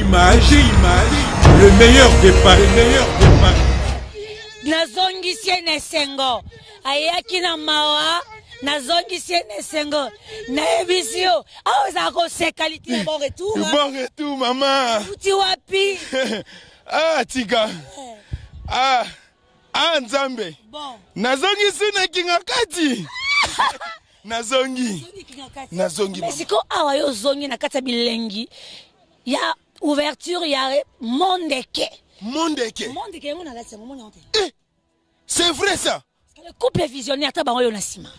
image, le meilleur des paris, Nazongisie nesengo, ayaki na mawa, nazongisie nesengo, na ebisio, awa ko se qualité bon retour. Bon retour maman. Uti wapi? Ah tika. Nzambe. Bon. Nazongisi na kingakati. Nazongi. Mais siko awa yo zongi na kata bilengi. Ya ouverture ya mondeke. Mondeke. Mondeke ngona la tsengo mona onte. C'est vrai ça. Le couple visionnaire ta bango yo na sima.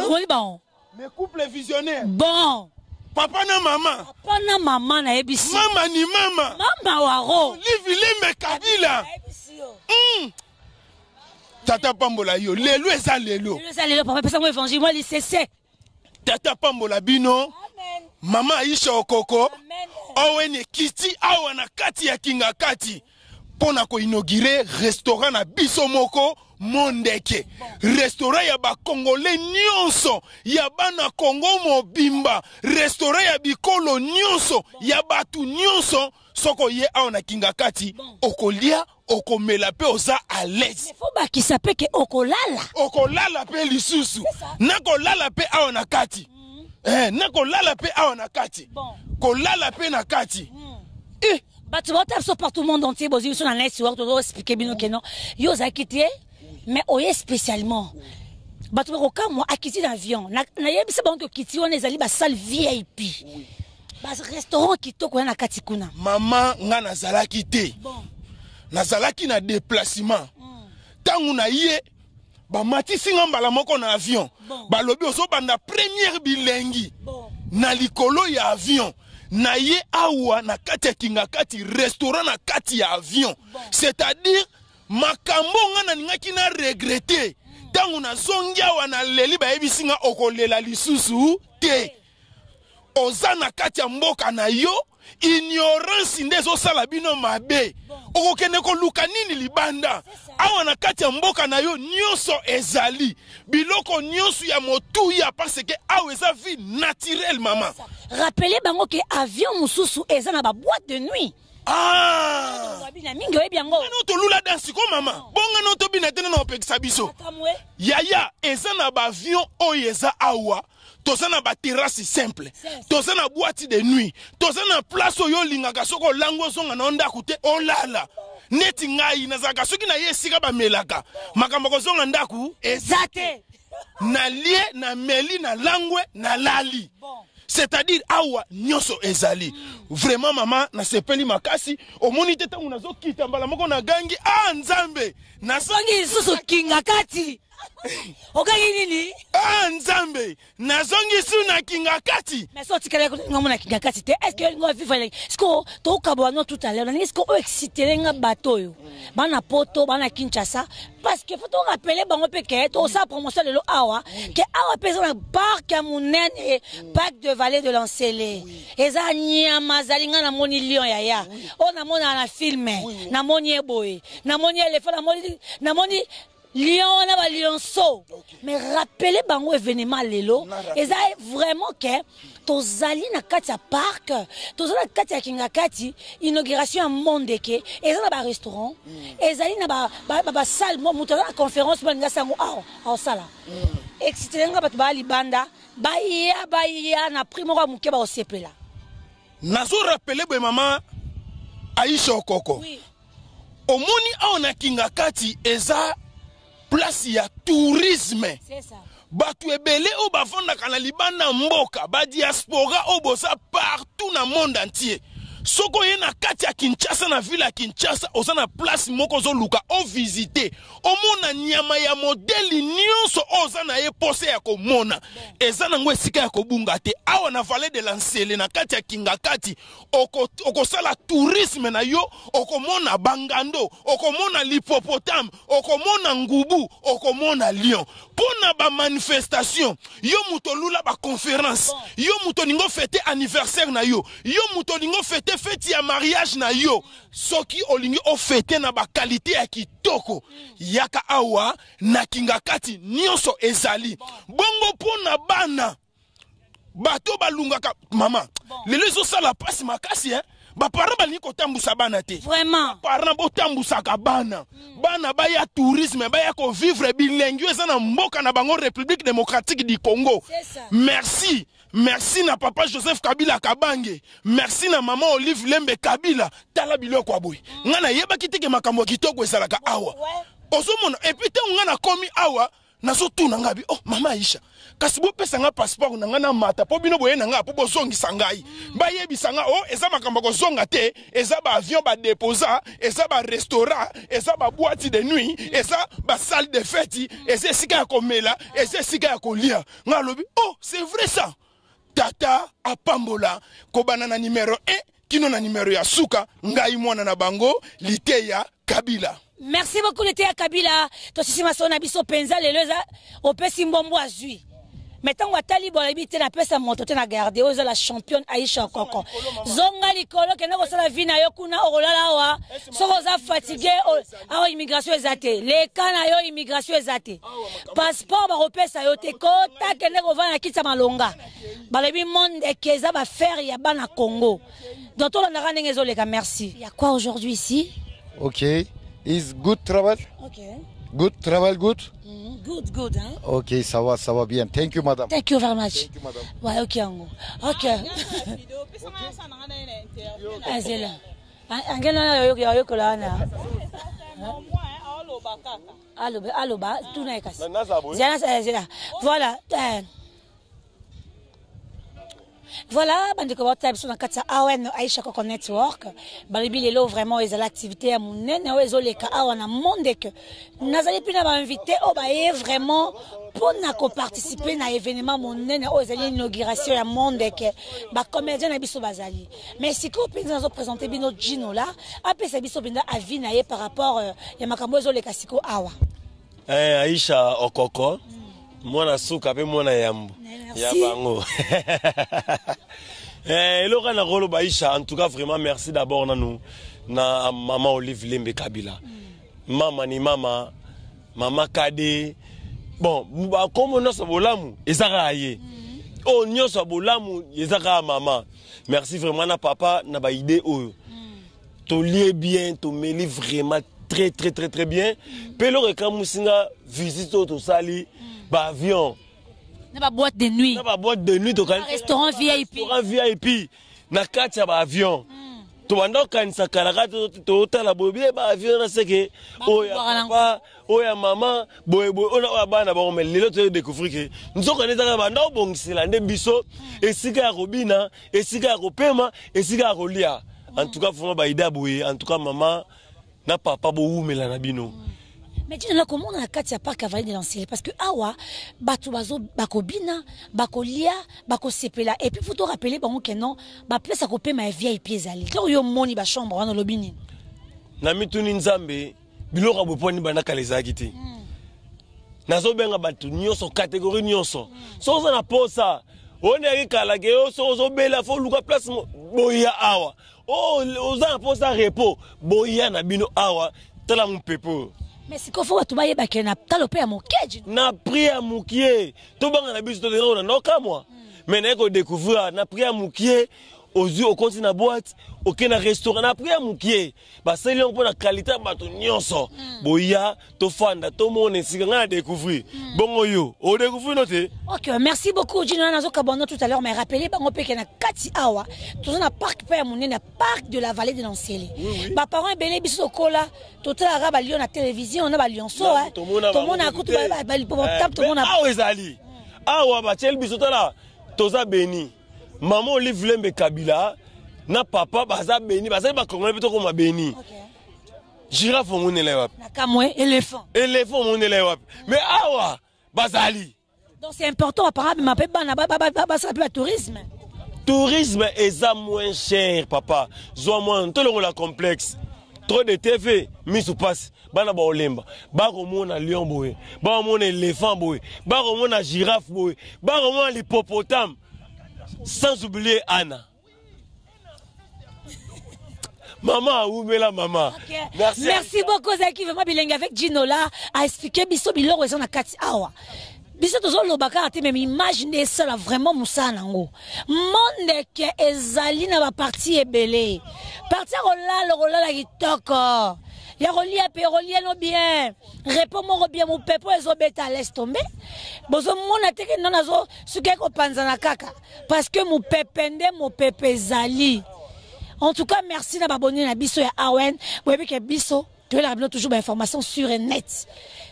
Oui bon. Mais couple visionnaire. Bon. Papa na maman. Papa na maman na ebisi. Mama ni mama. Mama waro. Livile Kabila. Tata Pambola yo. Lelo eza lelo. Lelo eza lelo papa pesa mo évangile moi lycée. Tata Pambola bino. Amen. Mama Aisha Okoko. Amen. Owene kiti awa na kati ya kingakati. Pona ko inauguré restaurant na biso moko Mondeke. Restaurant ya ba Congolais nyonso ya bana Congo mobimba. Restaurant ya bikolo nyonso ya batu nyonso soko ye awa na kingakati okolia okomela pe oza à l'aise. Faut ba ki sape ke okolala. Okolala pe lisusu. Nakolala pe awa na kati. Nakolala pe awa na kati. Kolala pe na kati. Tu vas taper partout le monde entier, ils sont dans les soirs, tu dois expliquer bien que non. Ils ont quitté, mais oye spécialement. Tu vas au cas moi à quitter l'avion. Na yebi c'est bon que quitter on est allé ba salle VIP. Ba restaurant qui to ko na katikuna. Maman nga nazala quitté. Nazala ki na déplacement. Tangu na ye ba mati singa mbala moko na avion. Ba lobi ozo banda première bilengi. Na likolo ya avion. Na ye awa na kati ya kingakati restaurant na kati ya avion. C'est-à-dire makambo nga na ningaki na regretter. Tangu na zongi awa na leli ba ebisinga okolela lisusu te. Oza na kati ya mboka na yo ignorance ndezo sala bino mabe. Okokende ko luka nini libanda. Awa na kati ya mboka na yo nyonso ezali. Biloko nyonso ya motuya parce que awa eza vie naturelle maman. Rappelez bango que avion mususu eza na ba boîte de nuit. Mingi oyebi yango. Ano to lula dansi ko mama. Bonga no to bina tena na opekisa biso. Yaya eza na ba avion oyo eza awa. Toza na ba terrasse simple. Toza na boîte de nuit. Toza na place oyo lingaka soko lango zonga na onda kute olala. Neti ngai nazaka soki na yesika ba melaka. Makambo ko zonga ndaku ezate. Na lie na meli na langwe na lali. C'est-à-dire awa nyonso ezali. Vraiment maman na sepeli makasi omoni te tangu nazo kita mbala moko na gangi Nzambe na songi susu kingakati. Okangi nini? Nzambe na zongi su na kingakati. Mais so tikale ko ngomo na kingakati te. Est-ce que ngo vivre like? Sko to kabwana tout à l'heure. Est-ce ko exciter nga bateau yo? Bana poto bana Kinshasa parce que faut to rappeler bango peke to sa promotion de lo awa que awa pesa na parc ya munene parc de vallée de l'Ancélé. Eza nyama zalinga na moni lion yaya. O na mona na film na moni eboy. Na moni éléphant na moni lion na ba lionceau. Mais rappelez bango événement lelo eza vraiment que tozali na kati ya parc tozali na kati ya kingakati inauguration ya Mondeke eza na ba restaurant ezali na ba salle mo muto na conférence ba nga sango aw sala excité nga bato ba libanda baya na primo kwa muke ba osepela nazo rappeler be mama Aisha Okoko. Oui. Omoni aw na kingakati eza place ya tourisme. C'est ça. Batu ebele o bafondaka na libanda mboka ba diaspora o bosa partout na monde entier. Soko ye na kati ya Kinshasa na ville ya Kinshasa oza na place moko zo luka o visiter omona nyama ya modeli nyonso oza na ye pose ya komona eza nango esika ya kobunga te awa na vallée de l'Ancélé na kati ya kingakati okosala tourisme na yo okomona bangando okomona l'hippopotame okomona ngubu okomona lion pona ba manifestation yo muto lula ba conférence yo muto ningo fêter anniversaire na yo muto ningo fêter fête ya mariage na yo soki olingi o fêter na ba qualité ya kitoko yaka awa na kingakati nyonso ezali bongo pona bana bato balungaka mama lelo ezosala pasi makasi baparent balingi kotambusa bana te vraiment baparent botambusaka bana bana baya tourisme baya kovivre bilingue eza na mboka na bango République démocratique du Congo. Merci merci na papa Joseph Kabila Kabange, merci na maman Olive Lembe Kabila tala biloko aboy nga na yebaki te ke makambo ya kitoko esalaka awa ozomona epuis te nga na komi awa nazotuna ngabi oh mama Aisha kasi bopesa nga passeport na nga na mata po bino boye na nga po bozongisa ngai bayebisa nga oh eza makambo kozonga te eza ba avion ba déposa eza ba restaurant eza ba boîte de nuit eza ba salle de fête eza esika ya komela eza esika ya kolia nga lobi oh c'est vrai ça tata apambola kobana na numéro 1 kino na numéro ya suka ngai mwana na bango Liteya Kabila. Merci beaucoup Liteya Kabila. To sisi masona biso penza leleza opesi mbombo azui. Mettons watali bolabite na pesa moto te na garder oza la championne Aisha Koko. Zonga likolo kena ko sala vina yo kuna olala wa. Soko za fatigué awa immigration ezate. Le kana yo immigration ezate. Passeport ba opesa yo te ko ta kena ko vana kitsa malonga. Balabi monde keza ba faire ya bana Congo. Donc on a ramené les gars, merci. Il y a quoi aujourd'hui ici? Okay, is good travel. Okay. Good travel, good. Good, hein? Okay, ça va bien. Thank you, madame. Thank you very much. Thank you, madame. Ouais, ok, Ango. Ok. Ah, c'est là. Angela, yo kola na. Allo, ba, tout n'est cassé. Voilà. Voilà, bande ko WhatsApp sur na katsa awen Aisha Koko network. Balibi lelo vraiment les activités à mon nene ozo leka awana monde que nazali pina ba invité o ba vraiment pour na ko participer na événement mon nene ozo inauguration ya monde que ba comédien na biso bazali. Mais si ko pinza zo présenter bino Gino là, apesa biso binda avis na ye par rapport ya makambo ozo leka siko awa. Aisha Okoko. Mwana suka pe mwana yambu ya bango. Eloko na rolo Aisha, en tout cas vraiment merci d'abord na nous na maman Olive Lembe Kabila. Mama ni mama Kade. Bon, comme on a bolamu ezaka aye. Oh nyoso bolamu ezaka mama. Merci vraiment na papa na ba idée oyo. To lié bien, to mêler vraiment très bien. Pelo reka musinga visite to sali ba avion na ba boîte de nuit to restaurant VIP na katia ba avion to banda kanisa kalaka to tala bobi ba avion na seke oya papa oya mama boy ona bana ba on lelo to découvrir que nzoko neza banda obongisela nde biso esika ya robina esika ya kopema esika ya kolia. En tout cas vraiment ba ida boye en tout cas maman na papa bo umela na bino. Mais dis nous comment on a quatre pas cavalier de lancer parce que awa batu bazo bakobina bakolia bakosepela et puis faut te rappeler bon que non ba place à couper ma vieille pieds ali to yo moni ba chambre na lobini na mituni nzambe biloko boponi bana kalezaki te nazo benga batu nyonso catégorie nyonso so za na posa on est kala ke yo so bela fo luka place boya awa oza na posa repos boya na bino awa tala mon pepo. Mais si faut tu baye ba na talope ya mokeji na priya mukie to banga na biso to de na ka moi mais na ko découvrir na priya mukie ozu au continue na boîte aucun restaurant na priya mukie ba seli on pour la qualité bato nyonso boya to fanda to mone sika na découvrir bongo yo o découvrir noté. OK, merci beaucoup Gino nazo kabono tout à l'heure mais rappelez bango pe na kati awa tout na parc pa monene parc de la vallée de Lanceli. Ba parents belé biso kola tout la raba lion na télévision on a ba lionso tout le monde a kutu ba tap tout le monde awa ezali awa ba chel biso tala toza beni maman Olive Lembe Kabila na papa baza beni baza ba kongole plutôt comme beni. Girafe monele wapi na kamwe éléphant monele wapi mais awa bazali. Donc c'est important apparemment ma pe bana ba ça le tourisme est moins cher papa zo moins tout le complexe trop de TV mis ou passe bana ba olemba ba ko mona lion boy ba mona éléphant boy ba ko mona girafe boy ba ko mona hippopotame sans oublier Anna. Maman, où est la maman? Okay. Merci beaucoup Zaki, vraiment bilingue avec Gino là, a expliqué biso biloko ils ont na kati awa. biso tozoloba kaka te meme image nde esala vraiment mosala nango mondeke ezali na baparti ebele parti ya kolala kitoko ya kolia mpe kolia no bien repo moko bien mopepo ezobeta laisse tombe bozomona teke nano azo soki ekopanzana kaka parce que mopepe nde mopepe ezali. En tout cas merci na baboni na biso ya Awen boyebi ke biso toyelaka toujours information sur et net.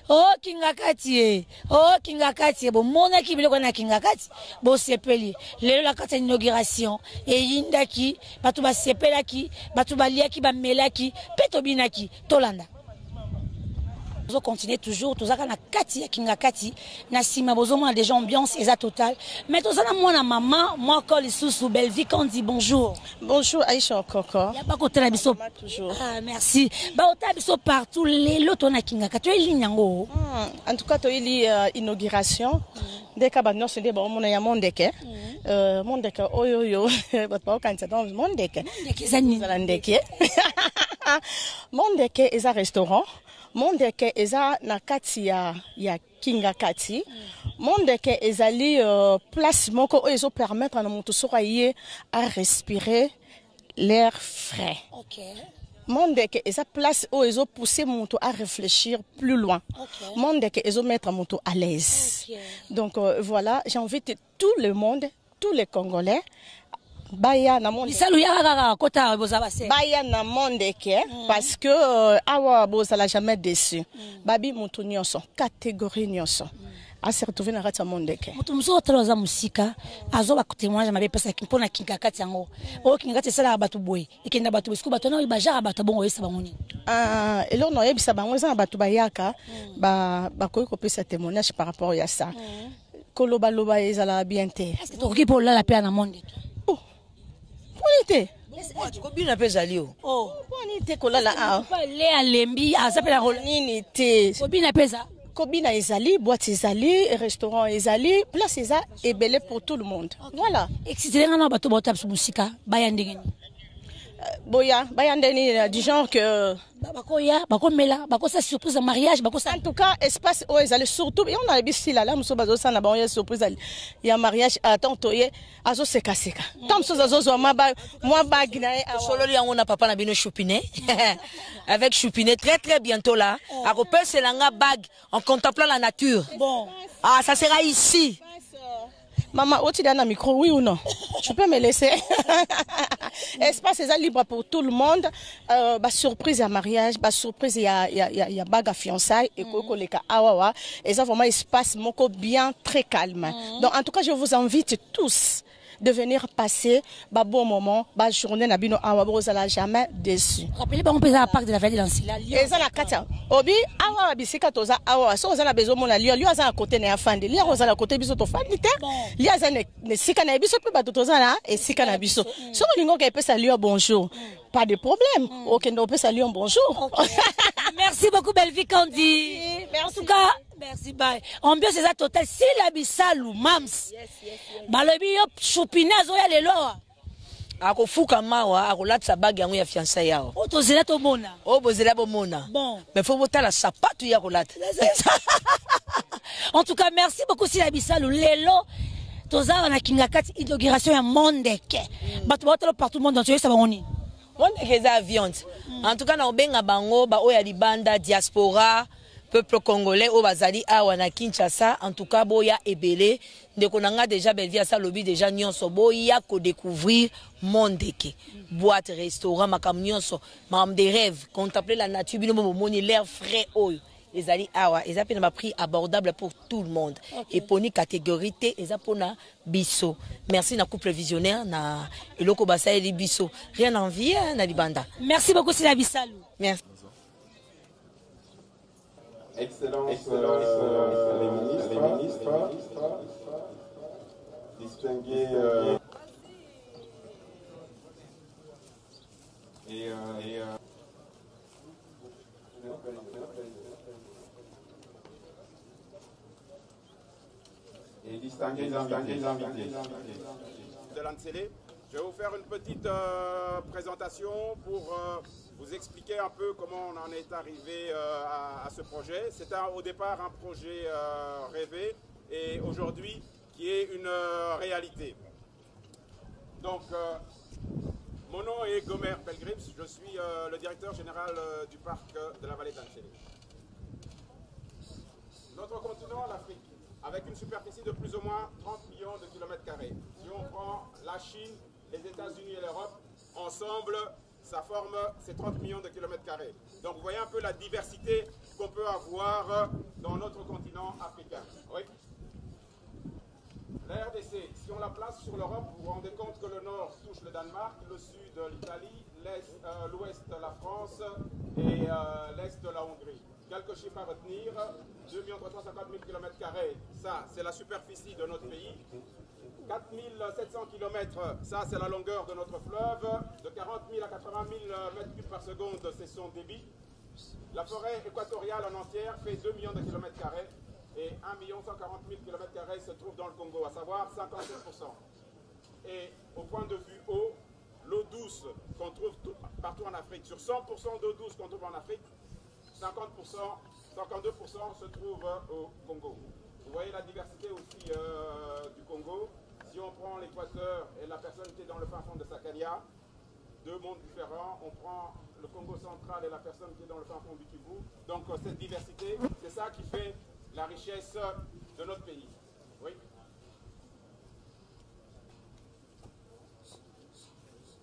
Oh Kingakati, oh Kingakati, bon mon équipe le connaît Kingakati, bon sepeli, le la carte d'inauguration et yindaki, batuba sepelaki, batuba liaki, ba melaki, petobinaki, tolanda. Nous continuons toujours, tous na kati ya Kingakati, na sima bozomo a déjà ambiance eza totale, mais tous na moi na maman, moi quand les sous belle vie quand dit bonjour. Bonjour Aïcha Koko. Ya ba côté la biso toujours. Ah merci. Ba ota biso partout les loto na Kingakati, tu ligne ngo. En tout cas to ili inauguration. Dès que ba no se de ba mona ya mondeke. Mondeke oyoyo, ba pa okanta dans mondeke. Mondeke zani ndeke. Mondeke est un restaurant. Mondeke eza na kati ya Kingakati. Mondeke ezali place moko ezo permettre na mutu soka ye à respirer l'air frais. Okay. Mondeke eza place où ezo pousser mutu à réfléchir plus loin. Okay. Mondeke ezo mettre mutu à l'aise. Okay. Donc voilà, j'invite tout le monde, tous les Congolais baya na mondeke. Bisalu ya kaka kota bozaba se. Baya na mondeke parce que awa bozala jamais déçu. Babi mutu nyonso, catégorie nyonso. A se retrouver na kati ya mondeke. Mutu mso otaloza musika, azo ba témoignage mabe pesa mpona Kingakati yango. O Kingakati sala batu boy. Ikenda batu bisku batu na baja batu bongo yesa bangoni. Elo no yebisa bango eza batu bayaka ba koyi ko pesa témoignage par rapport à ça. Koloba loba ezala bien te. Est-ce que tu okipo la pe na mondeke? Bonité. Kobina pesa lio. Oh, bonité kolala a. Pas le alembi azapela rolo. Nini te. Kobina pesa. Kobina ezali, boîte ezali, restaurant ezali, place eza ebele pour tout le monde. Voilà. Excitez nga na bato bota sur musika, baya ndenge ni. Boya, baya ndeni du genre que bakoya, bakomela, bakosa surprise de mariage, bakosa en tout cas espace où ezali surtout et on a bisi là muso bazo sana ba ya surprise il y a mariage attends toye azo seka seka. Comme ça azo zo moi bag na solo li yango na papa na bino Choupine avec Choupine très bientôt là à repère c'est langa bag en contemplant la nature. Bon. Ah ça sera ici. Maman, tu as un micro, oui ou non? Tu peux me laisser. Espace est libre pour tout le monde. Surprise à mariage, surprise il y a bague à fiançailles et awawa. Et ça vraiment espace moko bien très calme. Donc en tout cas, je vous invite tous de venir passer un bon moment, une journée nabino awa bozala jamais déçu. Rappelez pas on peut à parc de la Vallée d'Ancila. Et ça la katia. Obi awa bisika toza awa so ozala bezo mona lio aza à côté na fandi. Lio ozala côté biso to fandi te. Lio aza ne sika na biso pe ba toza na et sika na biso. So lingo ka pesa lio bonjour. Pas de problème. Okendo pesa lio bonjour. Merci beaucoup Belle-Vie Candy. Merci. En tout cas, merci bye. Ambiance est totale. Si la bisalou mams. Balobi yo Choupine zo ya lelo. Akofuka mawa akolatsa bag yango ya fiançailles yao. O tozela to mona. O bozela bo mona. Bon. Mais faut botala sapatu ya kolata. En tout cas, merci beaucoup si la bisalou lelo. Toza na Kingakati inauguration ya mondeke. Bato batalo partout le monde entier ça va oni. Mondeke za viande. En tout cas na obenga bango ba oya libanda diaspora peuple congolais au bazali awa na Kinshasa en tout cas boya ebele ndeko nanga déjà Belle-Vie asa lobby déjà nyonso boya ko découvrir mondeke boîte restaurant makam nyonso mam des rêves contempler la nature bino moni l'air frais oyo ezali awa eza pe na prix abordable pour tout le monde et poni catégorie T eza pona biso merci na couple visionnaire na eloko basaeli biso rien envie na libanda. Merci beaucoup Sila Bisalou. Merci. Excellence, les ministres, distingués et distingués invités. De l'Ancélé. Je vais vous faire une petite présentation pour vous expliquer un peu comment on en est arrivé à ce projet. C'était au départ un projet rêvé et aujourd'hui qui est une réalité. Donc, mon nom est Gomer Pelgrims, je suis le directeur général du parc de la vallée d'Ancélé. Notre continent, l'Afrique, avec une superficie de plus ou moins 30 millions de kilomètres carrés. Si on prend la Chine, les États-Unis et l'Europe, ensemble, ça forme ces 30 millions de kilomètres carrés. Donc vous voyez un peu la diversité qu'on peut avoir dans notre continent africain. Oui. La RDC, si on la place sur l'Europe, vous vous rendez compte que le nord touche le Danemark, le sud l'Italie, l'ouest la France et l'est la Hongrie. Quelques chiffres à retenir, 2 350 000 km², ça c'est la superficie de notre pays. 4 700 km, ça c'est la longueur de notre fleuve. De 40 000 à 80 000 m3 par seconde, c'est son débit. La forêt équatoriale en entière fait 2 millions de km² et 1 140 000 km² se trouve dans le Congo, à savoir 57%. Et au point de vue eau, l'eau douce qu'on trouve partout en Afrique, sur 100% d'eau douce qu'on trouve en Afrique, 50%, 52% se trouve au Congo. Vous voyez la diversité aussi du Congo. Si on prend l'équateur et la personne qui est dans le fin fond de Sakalia, deux mondes différents. On prend le Congo central et la personne qui est dans le fin fond du Kivu. Donc cette diversité, c'est ça qui fait la richesse de notre pays. Oui.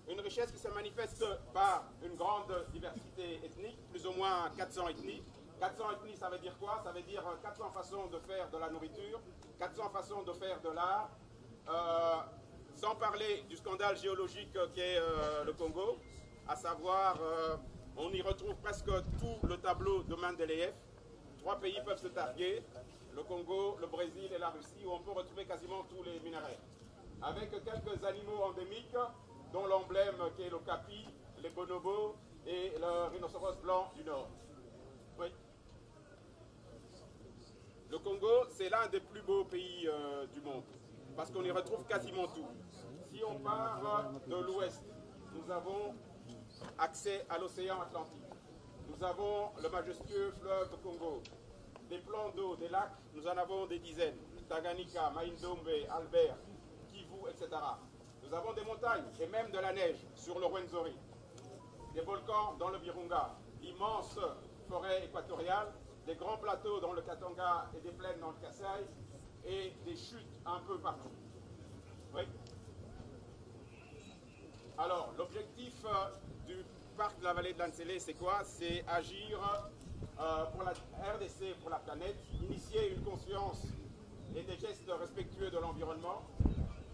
Une richesse qui se manifeste par une grande diversité ethnique, plus ou moins 400 ethnies. 400 ethnies, ça veut dire quoi? Ça veut dire 400 façons de faire de la nourriture, 400 façons de faire de l'art, sans parler du scandale géologique qu'est le Congo, à savoir, on y retrouve presque tout le tableau de Mendeleïev. 3 pays peuvent se targuer, le Congo, le Brésil et la Russie, où on peut retrouver quasiment tous les minerais. Avec quelques animaux endémiques, dont l'emblème qui est le capi, les bonobos et le rhinocéros blanc du Nord. Oui. Le Congo, c'est l'un des plus beaux pays du monde, parce qu'on y retrouve quasiment tout. Si on part de l'ouest, nous avons accès à l'océan Atlantique. Nous avons le majestueux fleuve Congo. Des plans d'eau, des lacs, nous en avons des dizaines. Tanganyika, Maïndombe, Albert, Kivu, etc. Nous avons des montagnes et même de la neige sur le Rwenzori. Des volcans dans le Virunga, d'immenses forêts équatoriales, des grands plateaux dans le Katanga et des plaines dans le Kasaï, et des chutes un peu partout. Oui. Alors, l'objectif du parc de la vallée de l'Ancélé, c'est quoi? C'est agir pour la RDC, pour la planète, initier une conscience et des gestes respectueux de l'environnement,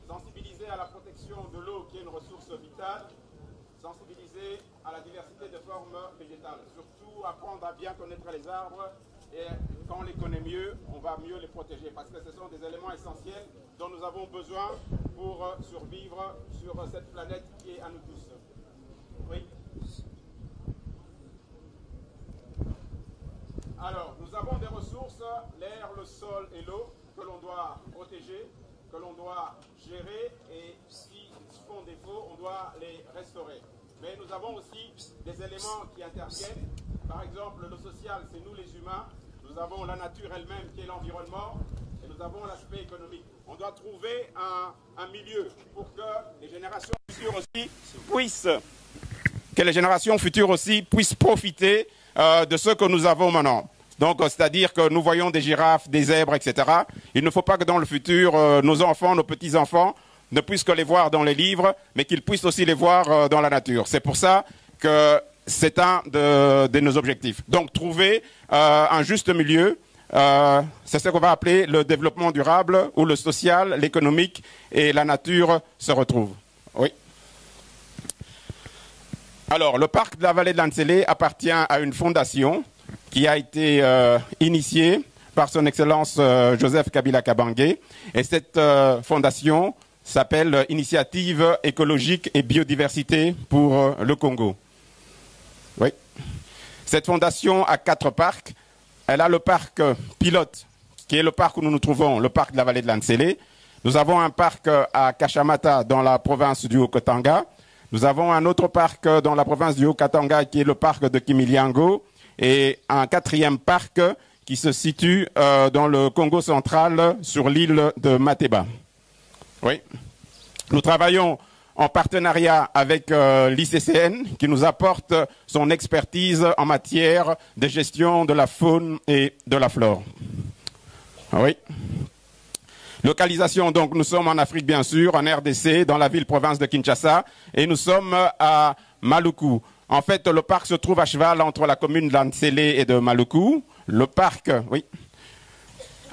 sensibiliser à la protection de l'eau qui est une ressource vitale, sensibiliser à la diversité de formes végétales, surtout apprendre à bien connaître les arbres, et quand on les connaît mieux, on va mieux les protéger parce que ce sont des éléments essentiels dont nous avons besoin pour survivre sur cette planète qui est à nous tous. Oui. Alors, nous avons des ressources, l'air, le sol et l'eau, que l'on doit protéger, que l'on doit gérer, et s'ils font défaut, on doit les restaurer. Mais nous avons aussi des éléments qui interviennent. Par exemple, le social, c'est nous les humains. Nous avons la nature elle-même qui est l'environnement. Et nous avons l'aspect économique. On doit trouver un milieu pour que les générations futures aussi puissent profiter de ce que nous avons maintenant. Donc, c'est-à-dire que nous voyons des girafes, des zèbres, etc. Il ne faut pas que dans le futur, nos enfants, nos petits-enfants ne puissent que les voir dans les livres, mais qu'ils puissent aussi les voir dans la nature. C'est pour ça que c'est un de nos objectifs. Donc, trouver un juste milieu, c'est ce qu'on va appeler le développement durable, où le social, l'économique et la nature se retrouvent. Oui. Alors, le parc de la vallée de l'Ancélé appartient à une fondation qui a été initiée par son Excellence Joseph Kabila Kabange. Et cette fondation s'appelle Initiative écologique et biodiversité pour le Congo. Oui. Cette fondation a 4 parcs. Elle a le parc pilote, qui est le parc où nous nous trouvons, le parc de la vallée de l'Ancélé. Nous avons un parc à Kashamata, dans la province du Haut-Katanga. Nous avons un autre parc dans la province du Haut-Katanga, qui est le parc de Kimiliango. Et un 4e parc qui se situe dans le Congo central sur l'île de Mateba. Oui. Nous travaillons en partenariat avec l'ICCN qui nous apporte son expertise en matière de gestion de la faune et de la flore. Oui. Localisation, donc nous sommes en Afrique bien sûr, en RDC, dans la ville-province de Kinshasa, et nous sommes à Maluku. En fait, le parc se trouve à cheval entre la commune d'Ansele et de Maluku. Le parc, oui,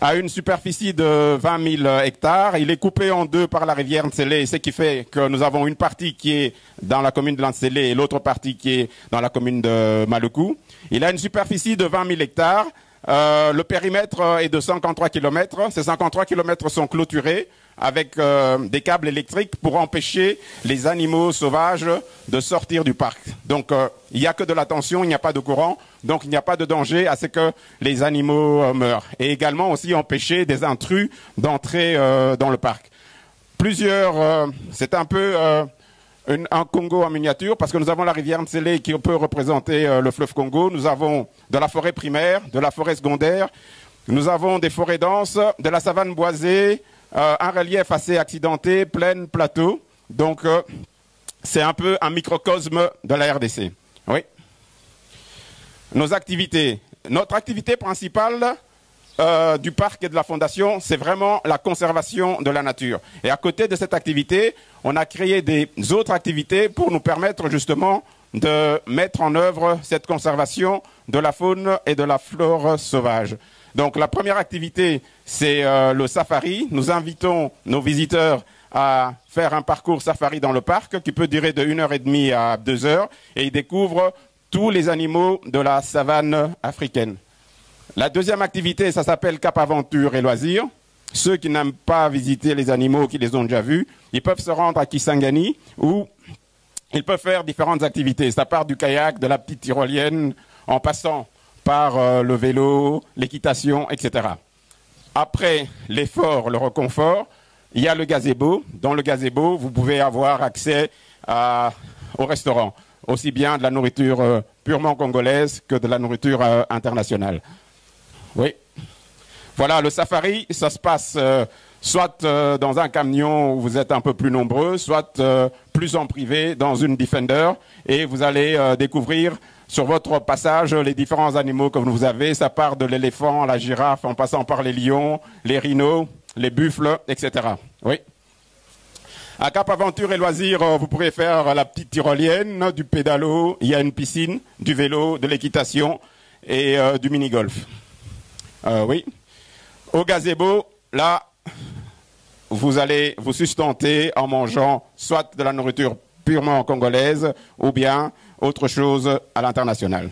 a une superficie de 20 000 hectares. Il est coupé en deux par la rivière Nsele, ce qui fait que nous avons une partie qui est dans la commune de Lansele et l'autre partie qui est dans la commune de Maluku. Il a une superficie de 20 000 hectares. Le périmètre est de 53 km. Ces 53 km sont clôturés avec des câbles électriques pour empêcher les animaux sauvages de sortir du parc. Donc il n'y a que de la tension, il n'y a pas de courant, donc il n'y a pas de danger à ce que les animaux meurent. Et également aussi empêcher des intrus d'entrer dans le parc. C'est un peu un Congo en miniature, parce que nous avons la rivière Nsele qui peut représenter le fleuve Congo. Nous avons de la forêt primaire, de la forêt secondaire, nous avons des forêts denses, de la savane boisée, un relief assez accidenté, plaine, plateau. Donc c'est un peu un microcosme de la RDC. Oui. Nos activités. Notre activité principale du parc et de la fondation, c'est vraiment la conservation de la nature. Et à côté de cette activité, on a créé des autres activités pour nous permettre justement de mettre en œuvre cette conservation de la faune et de la flore sauvage. Donc la première activité, c'est le safari. Nous invitons nos visiteurs à faire un parcours safari dans le parc qui peut durer de 1h30 à 2h et ils découvrent tous les animaux de la savane africaine. La deuxième activité, ça s'appelle Cap Aventure et Loisirs. Ceux qui n'aiment pas visiter les animaux, qui les ont déjà vus, ils peuvent se rendre à Kisangani où ils peuvent faire différentes activités. Ça part du kayak, de la petite tyrolienne, en passant par le vélo, l'équitation, etc. Après l'effort, le reconfort, il y a le gazebo. Dans le gazebo, vous pouvez avoir accès au restaurant, aussi bien de la nourriture purement congolaise que de la nourriture internationale. Oui. Voilà, le safari, ça se passe soit dans un camion où vous êtes un peu plus nombreux, soit plus en privé dans une Defender, et vous allez découvrir sur votre passage les différents animaux que vous avez. Ça part de l'éléphant à la girafe, en passant par les lions, les rhinos, les buffles, etc. Oui. À Cap Aventure et Loisirs, vous pourrez faire la petite tyrolienne, du pédalo, il y a une piscine, du vélo, de l'équitation et du mini-golf. Oui. Au gazebo, là, vous allez vous sustenter en mangeant soit de la nourriture purement congolaise ou bien autre chose à l'international.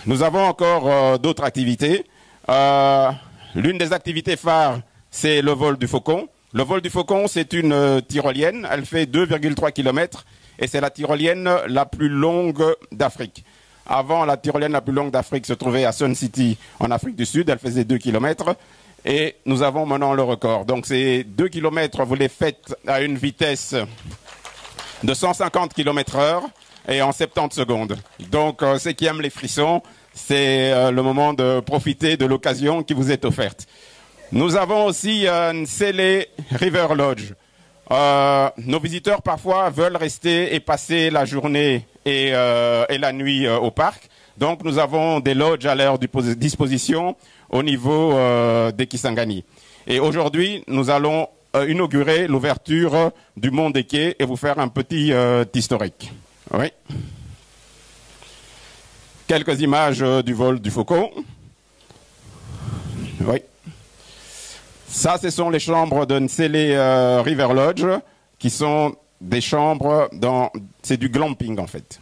Nous avons encore d'autres activités. L'une des activités phares, c'est le vol du faucon. Le vol du faucon, c'est une tyrolienne. Elle fait 2,3 km et c'est la tyrolienne la plus longue d'Afrique. Avant, la tyrolienne la plus longue d'Afrique se trouvait à Sun City, en Afrique du Sud. Elle faisait 2 km. Et nous avons maintenant le record. Donc ces 2 km, vous les faites à une vitesse de 150 km/h et en 70 secondes. Donc ceux qui aiment les frissons, c'est le moment de profiter de l'occasion qui vous est offerte. Nous avons aussi Nsele River Lodge. Nos visiteurs parfois veulent rester et passer la journée et la nuit au parc. Donc nous avons des lodges à leur disposition au niveau des Kisangani. Et aujourd'hui, nous allons inaugurer l'ouverture du Mont des Quais et vous faire un petit historique. Oui. Quelques images du vol du faucon. Oui. Ça, ce sont les chambres de Nsele River Lodge, qui sont des chambres c'est du glamping en fait.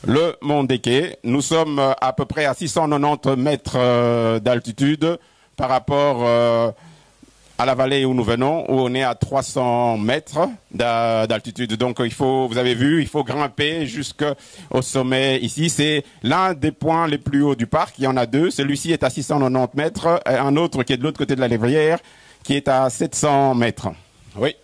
Le Mont des Quais, nous sommes à peu près à 690 mètres d'altitude par rapport à la vallée où nous venons, où on est à 300 mètres d'altitude. Donc vous avez vu, il faut grimper jusqu'au sommet ici. C'est l'un des points les plus hauts du parc. Il y en a deux. Celui-ci est à 690 mètres, et un autre qui est de l'autre côté de la rivière, qui est à 700 mètres. Oui.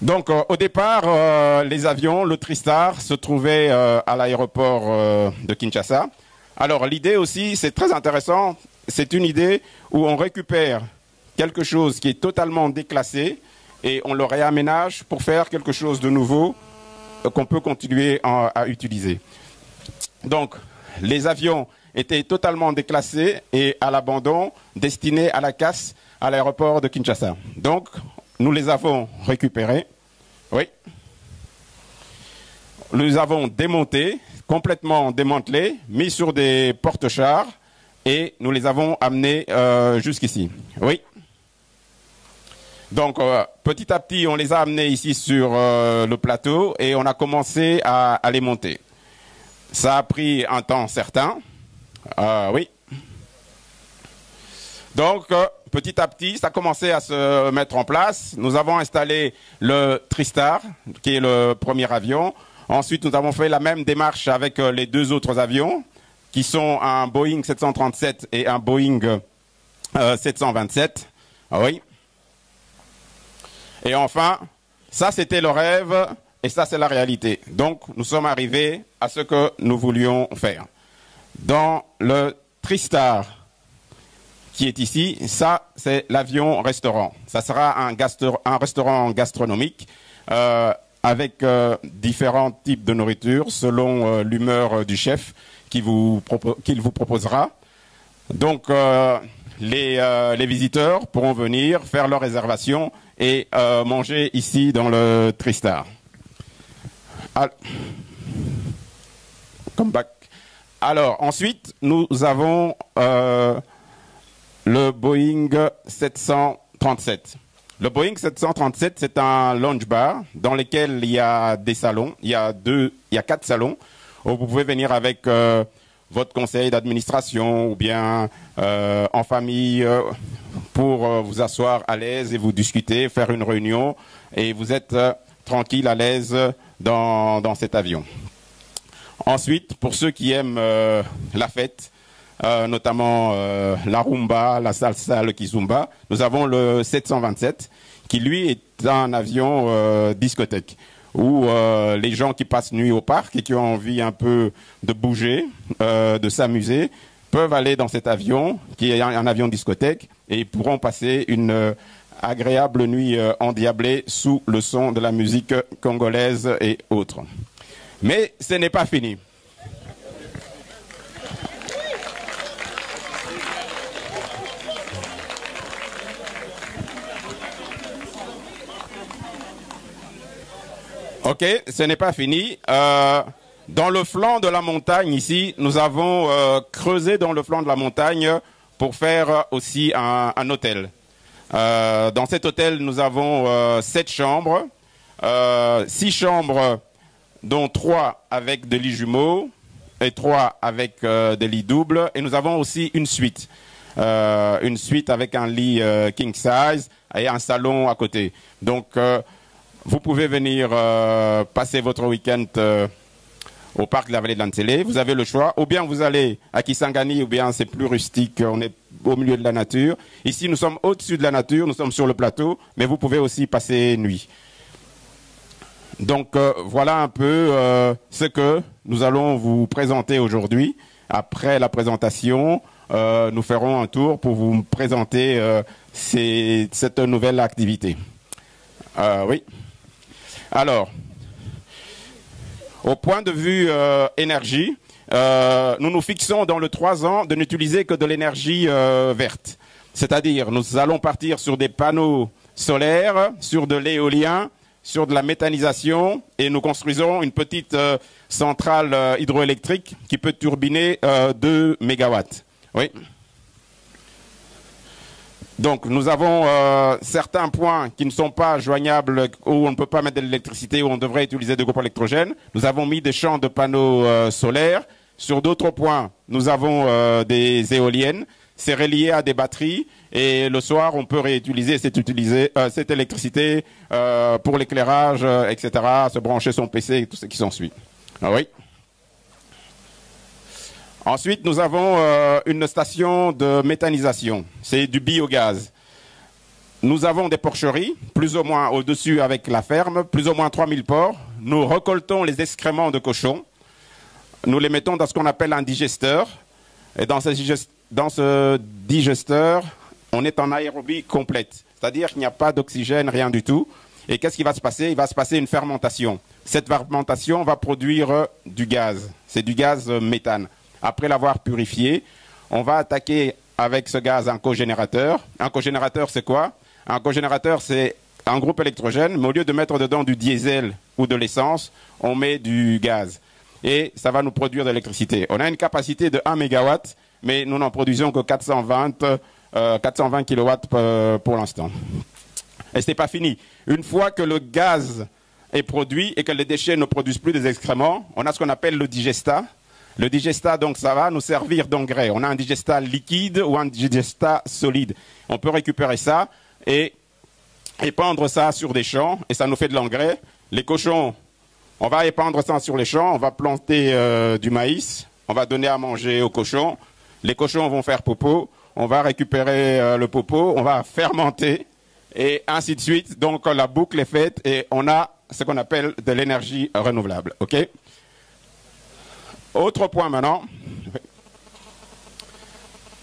Donc, au départ, les avions, le Tristar, se trouvaient à l'aéroport de Kinshasa. Alors, l'idée aussi, c'est très intéressant, c'est une idée où on récupère quelque chose qui est totalement déclassé et on le réaménage pour faire quelque chose de nouveau qu'on peut continuer à utiliser. Donc, les avions étaient totalement déclassés et à l'abandon, destinés à la casse à l'aéroport de Kinshasa. Donc, nous les avons récupérés. Oui. Nous les avons démontés, complètement démantelés, mis sur des porte-chars et nous les avons amenés jusqu'ici. Oui. Donc, petit à petit, on les a amenés ici sur le plateau et on a commencé à les monter. Ça a pris un temps certain. Oui. Donc, petit à petit, ça a commencé à se mettre en place. Nous avons installé le Tristar, qui est le premier avion. Ensuite, nous avons fait la même démarche avec les deux autres avions, qui sont un Boeing 737 et un Boeing 727. Oui. Et enfin, ça c'était le rêve et ça c'est la réalité. Donc nous sommes arrivés à ce que nous voulions faire. Dans le Tristar qui est ici, ça c'est l'avion restaurant. Ça sera un restaurant gastronomique avec différents types de nourriture selon l'humeur du chef qu'il vous proposera. Donc les visiteurs pourront venir faire leur réservation et manger ici dans le Tristar. Come back. Alors, ensuite, nous avons le Boeing 737. Le Boeing 737, c'est un lounge bar dans lequel il y a des salons. Il y a 4 salons où vous pouvez venir avec votre conseil d'administration ou bien en famille pour vous asseoir à l'aise et vous discuter, faire une réunion et vous êtes tranquille, à l'aise dans cet avion. Ensuite, pour ceux qui aiment la fête, notamment la rumba, la salsa, le kizumba, nous avons le 727 qui lui est un avion discothèque où les gens qui passent nuit au parc et qui ont envie un peu de bouger, de s'amuser, peuvent aller dans cet avion qui est un avion discothèque et ils pourront passer une agréable nuit endiablée sous le son de la musique congolaise et autres. Mais ce n'est pas fini. Ok, ce n'est pas fini. Dans le flanc de la montagne ici, nous avons creusé dans le flanc de la montagne pour faire aussi un hôtel. Dans cet hôtel, nous avons 7 chambres, 6 chambres dont 3 avec des lits jumeaux et 3 avec des lits doubles. Et nous avons aussi une suite avec un lit king size et un salon à côté. Donc, vous pouvez venir passer votre week-end au parc de la vallée de l'Antélé. Vous avez le choix. Ou bien vous allez à Kisangani, ou bien c'est plus rustique, on est au milieu de la nature. Ici, nous sommes au-dessus de la nature, nous sommes sur le plateau, mais vous pouvez aussi passer nuit. Donc, voilà un peu ce que nous allons vous présenter aujourd'hui. Après la présentation, nous ferons un tour pour vous présenter cette nouvelle activité. Oui. Alors, au point de vue énergie, nous nous fixons dans le 3 ans de n'utiliser que de l'énergie verte. C'est-à-dire, nous allons partir sur des panneaux solaires, sur de l'éolien, sur de la méthanisation et nous construisons une petite centrale hydroélectrique qui peut turbiner 2 mégawatts. Oui. Donc nous avons certains points qui ne sont pas joignables, où on ne peut pas mettre de l'électricité, où on devrait utiliser des groupes électrogènes. Nous avons mis des champs de panneaux solaires. Sur d'autres points, nous avons des éoliennes. C'est relié à des batteries et le soir, on peut réutiliser cette électricité pour l'éclairage, etc., se brancher son PC et tout ce qui s'ensuit. Ah oui. Ensuite, nous avons une station de méthanisation. C'est du biogaz. Nous avons des porcheries, plus ou moins au-dessus avec la ferme, plus ou moins 3000 porcs. Nous récoltons les excréments de cochons. Nous les mettons dans ce qu'on appelle un digesteur. Et dans ce digesteur, on est en aérobie complète. C'est-à-dire qu'il n'y a pas d'oxygène, rien du tout. Et qu'est-ce qui va se passer? Il va se passer une fermentation. Cette fermentation va produire du gaz. C'est du gaz méthane. Après l'avoir purifié, on va attaquer avec ce gaz un cogénérateur. Un cogénérateur, c'est quoi? Un cogénérateur, c'est un groupe électrogène, mais au lieu de mettre dedans du diesel ou de l'essence, on met du gaz. Et ça va nous produire de l'électricité. On a une capacité de 1 MW, mais nous n'en produisons que 420 kW pour l'instant. Et ce n'est pas fini. Une fois que le gaz est produit et que les déchets ne produisent plus des excréments, on a ce qu'on appelle le digestat. Le digestat, donc, ça va nous servir d'engrais. On a un digestat liquide ou un digestat solide. On peut récupérer ça et épandre ça sur des champs et ça nous fait de l'engrais. Les cochons, on va épandre ça sur les champs, on va planter du maïs, on va donner à manger aux cochons. Les cochons vont faire popo, on va récupérer le popo, on va fermenter et ainsi de suite. Donc la boucle est faite et on a ce qu'on appelle de l'énergie renouvelable. Okay? Autre point maintenant,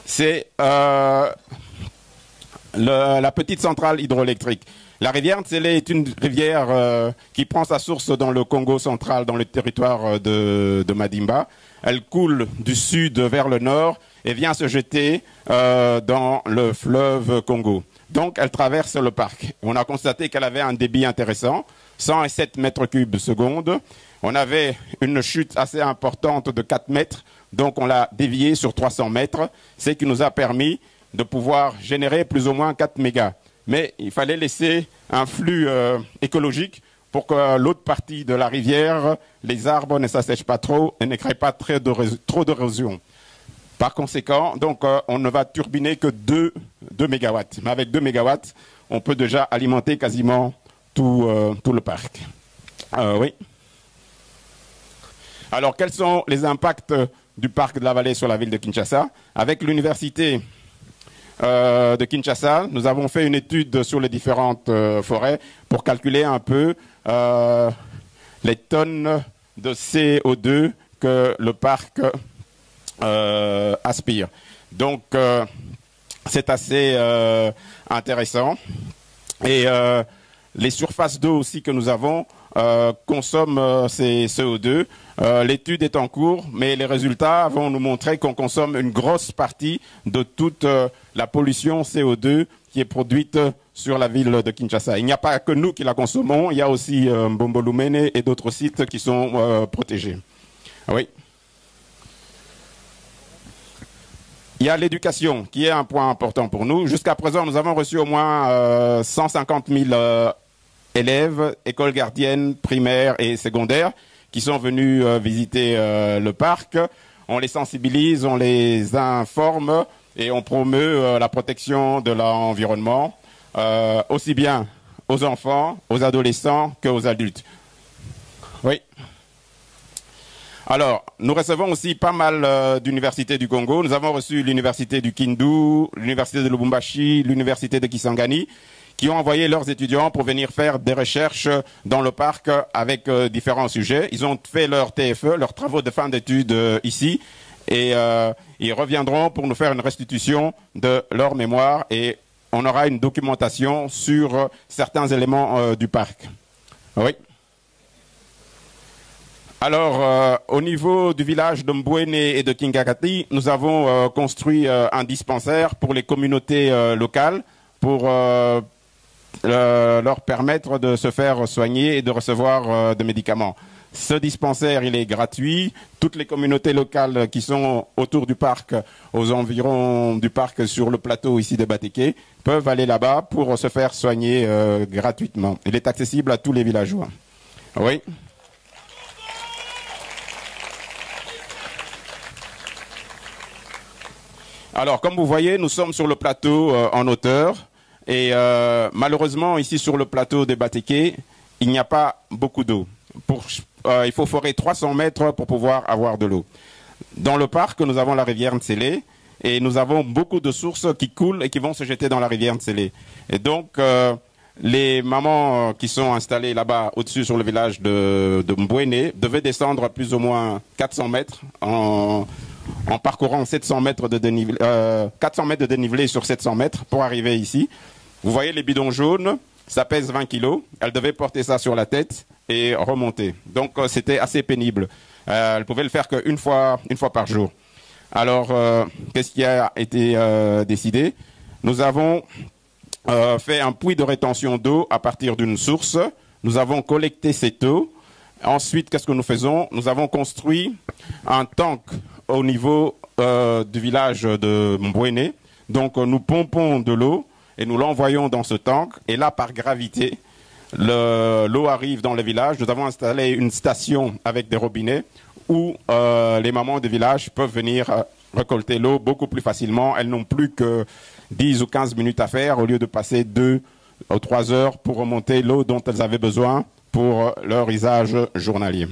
c'est la petite centrale hydroélectrique. La rivière Ntsélé est une rivière qui prend sa source dans le Congo central, dans le territoire de Madimba. Elle coule du sud vers le nord et vient se jeter dans le fleuve Congo. Donc elle traverse le parc. On a constaté qu'elle avait un débit intéressant, 107 mètres cubes seconde. On avait une chute assez importante de 4 mètres, donc on l'a déviée sur 300 mètres, ce qui nous a permis de pouvoir générer plus ou moins 4 mégas. Mais il fallait laisser un flux écologique pour que l'autre partie de la rivière, les arbres ne s'assèchent pas trop et ne créent pas trop d'érosion. Par conséquent, donc, on ne va turbiner que 2 mégawatts. Mais avec 2 mégawatts, on peut déjà alimenter quasiment tout le parc. Oui. Alors, quels sont les impacts du parc de la Vallée sur la ville de Kinshasa? Avec l'université de Kinshasa, nous avons fait une étude sur les différentes forêts pour calculer un peu les tonnes de CO2 que le parc aspire. Donc, c'est assez intéressant. Et les surfaces d'eau aussi que nous avons consomment ces CO2. L'étude est en cours, mais les résultats vont nous montrer qu'on consomme une grosse partie de toute la pollution CO2 qui est produite sur la ville de Kinshasa. Il n'y a pas que nous qui la consommons, il y a aussi Mbombolumene et d'autres sites qui sont protégés. Oui. Il y a l'éducation qui est un point important pour nous. Jusqu'à présent, nous avons reçu au moins 150 000 élèves, écoles gardiennes, primaires et secondaires, qui sont venus visiter le parc. On les sensibilise, on les informe et on promeut la protection de l'environnement, aussi bien aux enfants, aux adolescents qu'aux adultes. Oui. Alors, nous recevons aussi pas mal d'universités du Congo. Nous avons reçu l'université du Kindu, l'université de Lubumbashi, l'université de Kisangani, qui ont envoyé leurs étudiants pour venir faire des recherches dans le parc avec différents sujets. Ils ont fait leur TFE, leurs travaux de fin d'études ici, et ils reviendront pour nous faire une restitution de leur mémoire et on aura une documentation sur certains éléments du parc. Oui. Alors, au niveau du village de Mbouene et de Kingakati, nous avons construit un dispensaire pour les communautés locales pour leur permettre de se faire soigner et de recevoir des médicaments. Ce dispensaire, il est gratuit. Toutes les communautés locales qui sont autour du parc, aux environs du parc sur le plateau ici de Batéké, peuvent aller là-bas pour se faire soigner gratuitement. Il est accessible à tous les villageois. Oui. Alors, comme vous voyez, nous sommes sur le plateau en hauteur. Et malheureusement, ici sur le plateau de Batéké, il n'y a pas beaucoup d'eau. Il faut forer 300 mètres pour pouvoir avoir de l'eau. Dans le parc, nous avons la rivière Ntsélé et nous avons beaucoup de sources qui coulent et qui vont se jeter dans la rivière Ntsélé. Et donc, les mamans qui sont installées là-bas au-dessus sur le village de Mbouéné devaient descendre plus ou moins 400 mètres en parcourant 700 mètres de dénivelé, 400 mètres de dénivelé sur 700 mètres pour arriver ici. Vous voyez les bidons jaunes, ça pèse 20 kilos. Elles devaient porter ça sur la tête et remonter. Donc c'était assez pénible. Elles pouvaient le faire qu'une fois par jour. Alors, qu'est-ce qui a été décidé? Nous avons fait un puits de rétention d'eau à partir d'une source. Nous avons collecté cette eau. Ensuite, qu'est-ce que nous faisons? Nous avons construit un tank au niveau du village de Mbouéné. Donc, nous pompons de l'eau et nous l'envoyons dans ce tank. Et là, par gravité, l'eau arrive dans le village. Nous avons installé une station avec des robinets où les mamans du village peuvent venir récolter l'eau beaucoup plus facilement. Elles n'ont plus que 10 ou 15 minutes à faire au lieu de passer 2 ou 3 heures pour remonter l'eau dont elles avaient besoin pour leur usage journalier.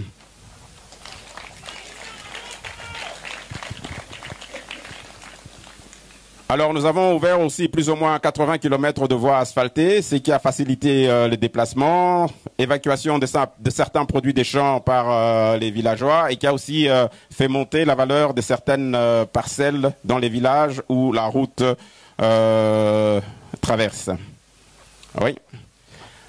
Alors nous avons ouvert aussi plus ou moins 80 km de voies asphaltées, ce qui a facilité les déplacements, évacuation de certains produits des champs par les villageois et qui a aussi fait monter la valeur de certaines parcelles dans les villages où la route traverse. Oui.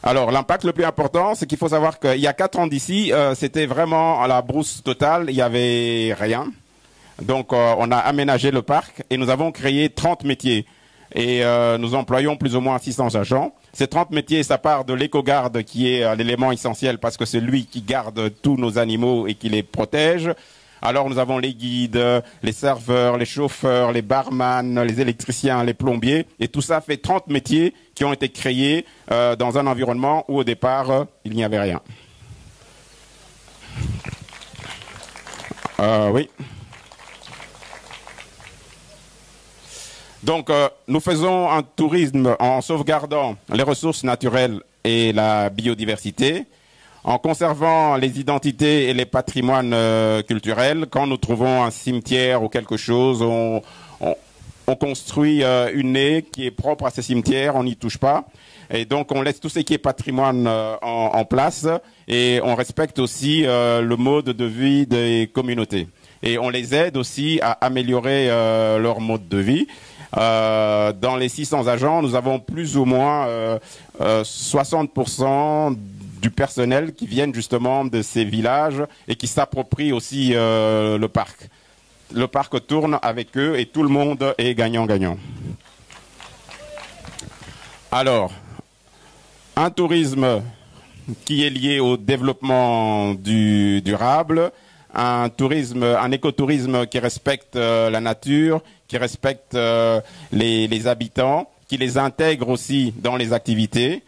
Alors l'impact le plus important, c'est qu'il faut savoir qu'il y a 4 ans d'ici, c'était vraiment à la brousse totale, il n'y avait rien. Donc on a aménagé le parc et nous avons créé 30 métiers et nous employons plus ou moins 600 agents. Ces 30 métiers, ça part de l'éco-garde qui est l'élément essentiel parce que c'est lui qui garde tous nos animaux et qui les protège. Alors nous avons les guides, les serveurs, les chauffeurs, les barman, les électriciens, les plombiers et tout ça fait 30 métiers qui ont été créés dans un environnement où au départ il n'y avait rien. Oui. Donc, nous faisons un tourisme en sauvegardant les ressources naturelles et la biodiversité, en conservant les identités et les patrimoines culturels. Quand nous trouvons un cimetière ou quelque chose, on construit une haie qui est propre à ce cimetière, on n'y touche pas. Et donc, on laisse tout ce qui est patrimoine en place et on respecte aussi le mode de vie des communautés. Et on les aide aussi à améliorer leur mode de vie. Dans les 600 agents, nous avons plus ou moins 60% du personnel qui viennent justement de ces villages et qui s'approprient aussi le parc. Le parc tourne avec eux et tout le monde est gagnant-gagnant. Alors, un tourisme qui est lié au développement durable, un écotourisme qui respecte la nature, qui respecte les habitants, qui les intègre aussi dans les activités.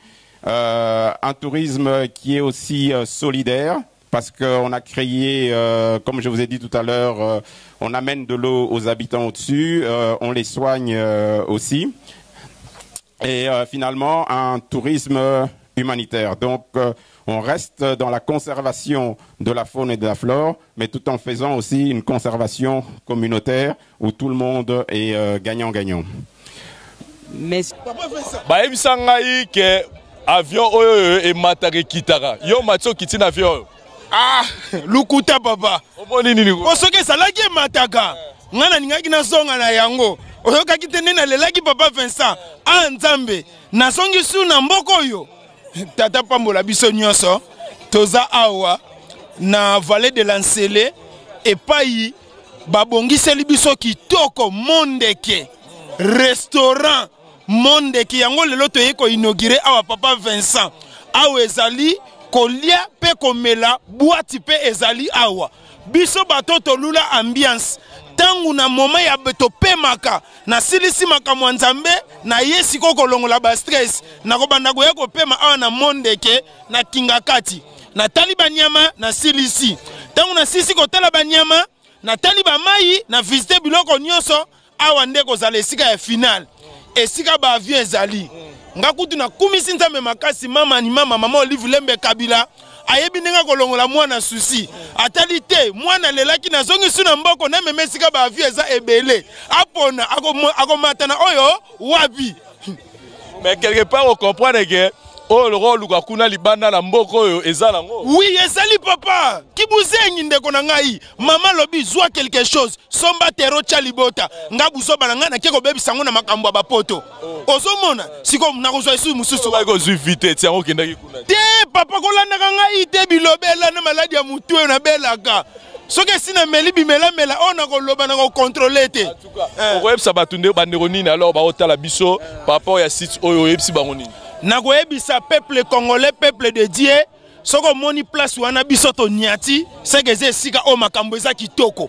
Un tourisme qui est aussi solidaire, parce qu'on a créé, comme je vous ai dit tout à l'heure, on amène de l'eau aux habitants au-dessus, on les soigne aussi. Et finalement, un tourisme humanitaire. Donc, on reste dans la conservation de la faune et de la flore, mais tout en faisant aussi une conservation communautaire où tout le monde est gagnant-gagnant. Mais bayebisa ngai ke avion oyo e matake kitaka. Yo matso kitina avion. Ah, lukuta papa. Omoni nini ko? Osoke salaki mataka. Ngana ningaki na songa na yango. Oyoka kitene na lelaki papa Vincent. Ah Nzambe, na songi su na mboko yo. Tata pambola biso nyonso toza awa na vallée de l'Ansele epai babongiseli biso kitoko mondeke restaurant mondeke yango lelo toye ko inauguré awa papa Vincent awa ezali kolia pe komela boîte pe ezali awa biso batoto lula ambiance tangu na moma ya beto pemaka na silisi makamwa Nzambe na yesi koko longola ba stress na kobanda ko yako pema awa na mondeke na kingakati na taliba nyama na silisi tangu na sisi ko tala banyama na taliba mai na visiter biloko nyonso awa ndeko za lesika ya final esika ba avion ezali ngakutu na kumisi Nzambe makasi mama ni mama Olive Lembe Kabila ayebi ndenge kolongola mwana susi atali te mwana lelaki na zongi suna mboko na memesika ba avion eza ebele apona akomata na oyo wabi. Mais quelque part on comprend que oh le rôle kuna libanda na mboko oyo ezala ngo. Oui, ezali papa. Kibuzengi ndeko na ngai. Mama lobi zwa quelque chose. Somba tero chalibota. Nga buzoba na nga na keko bebi sango na makambo ba poto. Ozomona siko na kozwa isu mususu ba ko vite tiango kendaki kuna. Te papa kolanda ngai te bilobela na maladi ya mutu na belaka. Soke sina meli bimela mela ona koloba na ko contrôler te. En tout cas, on ça batunde bandeko nini alors ba otala biso papa ya site oyo yebisi bango nini. Nakoyebisa peuple congolais, peuple de Dieu, soko moni place wana biso to nyati, seke ze sika o makambo eza kitoko.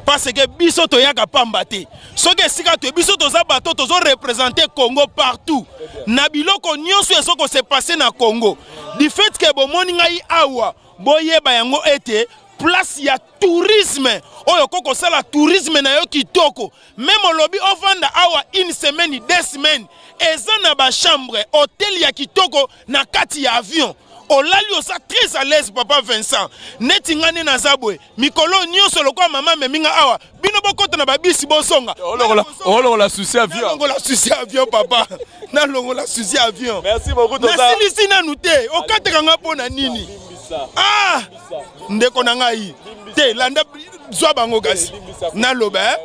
Parce que biso to yaka pamba te. Soke sika to biso to za bato to zo représenter Congo partout. Na biloko nyonso esoko se passer na Congo. Du fait que bo moni ngai awa, boyeba yango ete place ya tourisme. Oyo koko sala tourisme na yo kitoko. Même olobi ovanda awa une semaine, 2 semaines. Eza na ba chambre, hôtel ya kitoko na kati ya avion. Olali osa très à l'aise papa Vincent. Neti ngane na zabwe. Mikolo nyonso lokwa mama meminga awa. Bino bokota na babisi bosonga. Olongo la souci avion. Olongo la souci avion papa. Na longo la souci avion. Merci beaucoup Toza. Na silisi na nute. Okateka nga pona nini? Ah! Ndeko na ngai. Te landa zwa bango kasi. Na loba.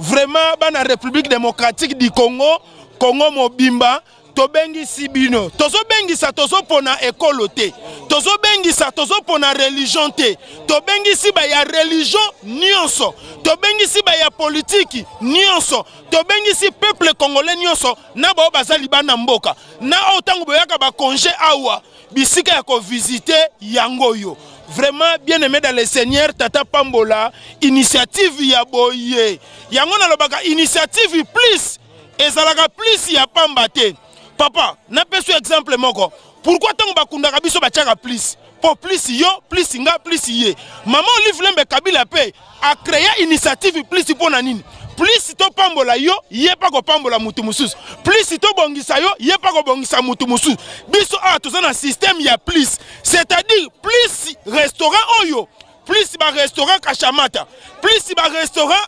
Vraiment bana République démocratique du Congo. Congo mobimba tobengi sibino tozo bengi sa tozo pona ekolo te tozo bengi sa tozo pona religion te tobengi siba ya religion nyonso tobengi siba ya politique nyonso tobengi si peuple congolais nyonso na ba bazali bana mboka na otango boyaka ba congé awa bisika ya ko visiter yango yo. Vraiment bien aimé dans le Seigneur tata pambola initiative ya boye yango na lobaka initiative plus ezalaka plus ya pamba te. Papa, na peso exemple moko. Pourquoi tango bakundaka biso batiaka plus? Po plus yo, plus nga, plus ye. Maman Olive Lembe Kabila pe a créé initiative plus pour nini? Plus to pambola yo, ye pa ko pambola mutu mususu. Plus to bongisa yo, ye pa ko bongisa mutu mususu. Biso a toza na système ya plus. C'est-à-dire plus restaurant oyo, plus ba restaurant Kachamata, plus ba restaurant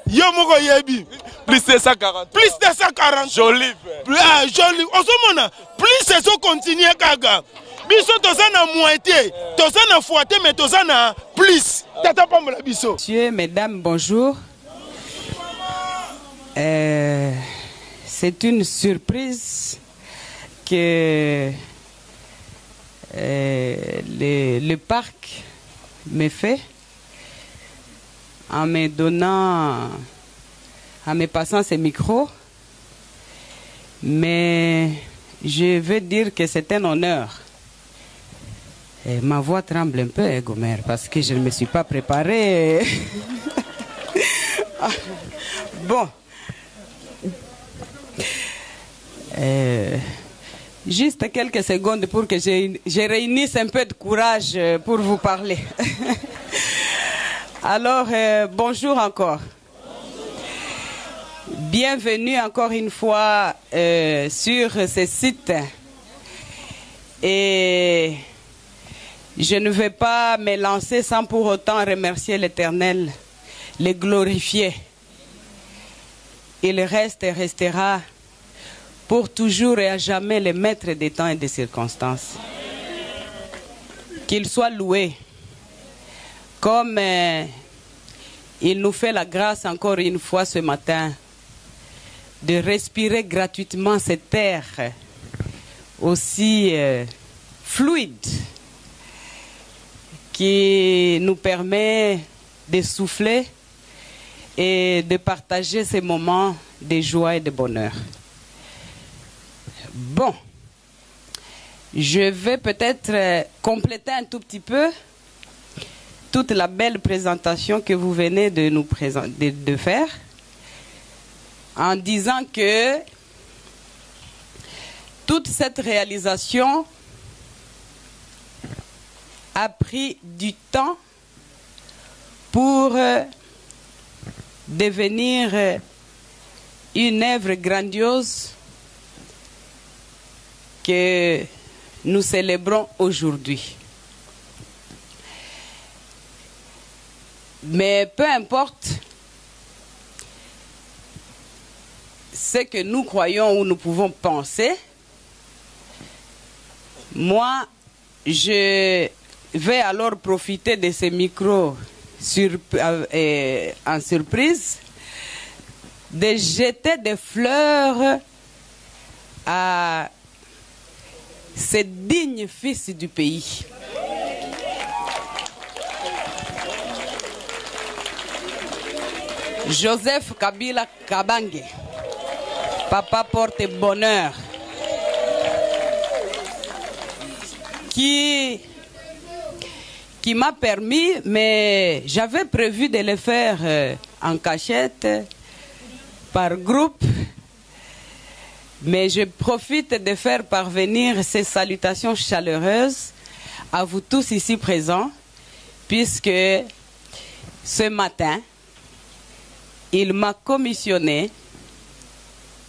yo moko yebi. Plus 240. Plus 240. Joli. Joli. Osomona. Plus ça continue kaga. Biso tozana moitié. Tozana foité mais tozana plus. Tata pambola biso. Messieurs, mesdames, bonjour. C'est une surprise que le parc me fait en me donnant, en me passant ce micro, mais je veux dire que c'est un honneur. Et ma voix tremble un peu, Gomer, parce que je ne me suis pas préparée. Bon. Juste quelques secondes pour que je réunisse un peu de courage pour vous parler. Alors, bonjour encore. Bienvenue encore une fois sur ce site. Et je ne vais pas me lancer sans pour autant remercier l'Éternel, le glorifier. Il reste et restera pour toujours et à jamais le maître des temps et des circonstances. Qu'il soit loué. Comme il nous fait la grâce encore une fois ce matin de respirer gratuitement cette air aussi fluide qui nous permet de souffler et de partager ces moments de joie et de bonheur. Bon, je vais peut-être compléter un tout petit peu toute la belle présentation que vous venez de nous présenter, de faire, en disant que toute cette réalisation a pris du temps pour devenir une œuvre grandiose que nous célébrons aujourd'hui. Mais peu importe ce que nous croyons ou nous pouvons penser, moi, je vais alors profiter de ces micros en surprise, de jeter des fleurs à ces dignes fils du pays. Joseph Kabila Kabange, papa porte bonheur, qui m'a permis, mais j'avais prévu de le faire en cachette, par groupe, mais je profite de faire parvenir ces salutations chaleureuses à vous tous ici présents, puisque ce matin, il m'a commissionné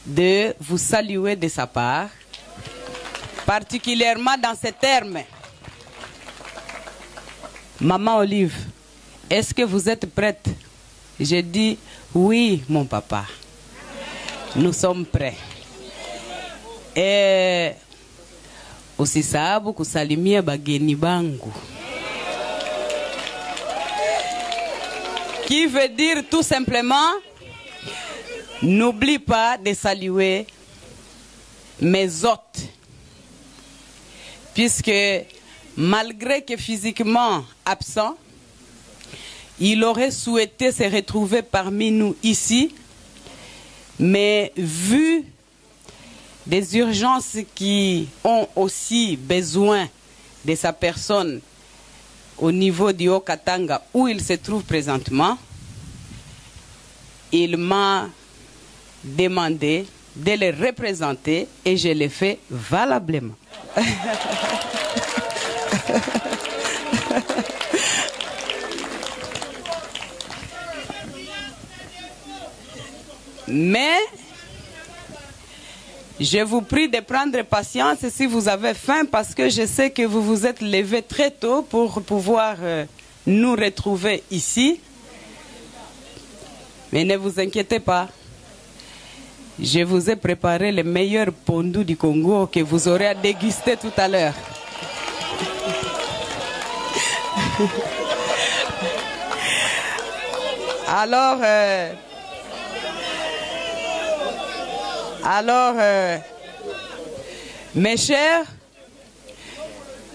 de vous saluer de sa part, particulièrement dans ces termes. Maman Olive, est-ce que vous êtes prête? J'ai dit, oui, mon papa. Nous sommes prêts. Et usisahabu kusalimia bageni bangu. Qui veut dire tout simplement, n'oublie pas de saluer mes hôtes. Puisque malgré que physiquement absent, il aurait souhaité se retrouver parmi nous ici, mais vu des urgences qui ont aussi besoin de sa personne au niveau du Haut-Katanga où il se trouve présentement, il m'a demandé de le représenter et je l'ai fait valablement. Mais je vous prie de prendre patience si vous avez faim, parce que je sais que vous vous êtes levé très tôt pour pouvoir nous retrouver ici. Mais ne vous inquiétez pas. Je vous ai préparé le meilleur pondu du Congo que vous aurez à déguster tout à l'heure. Alors, mes chers,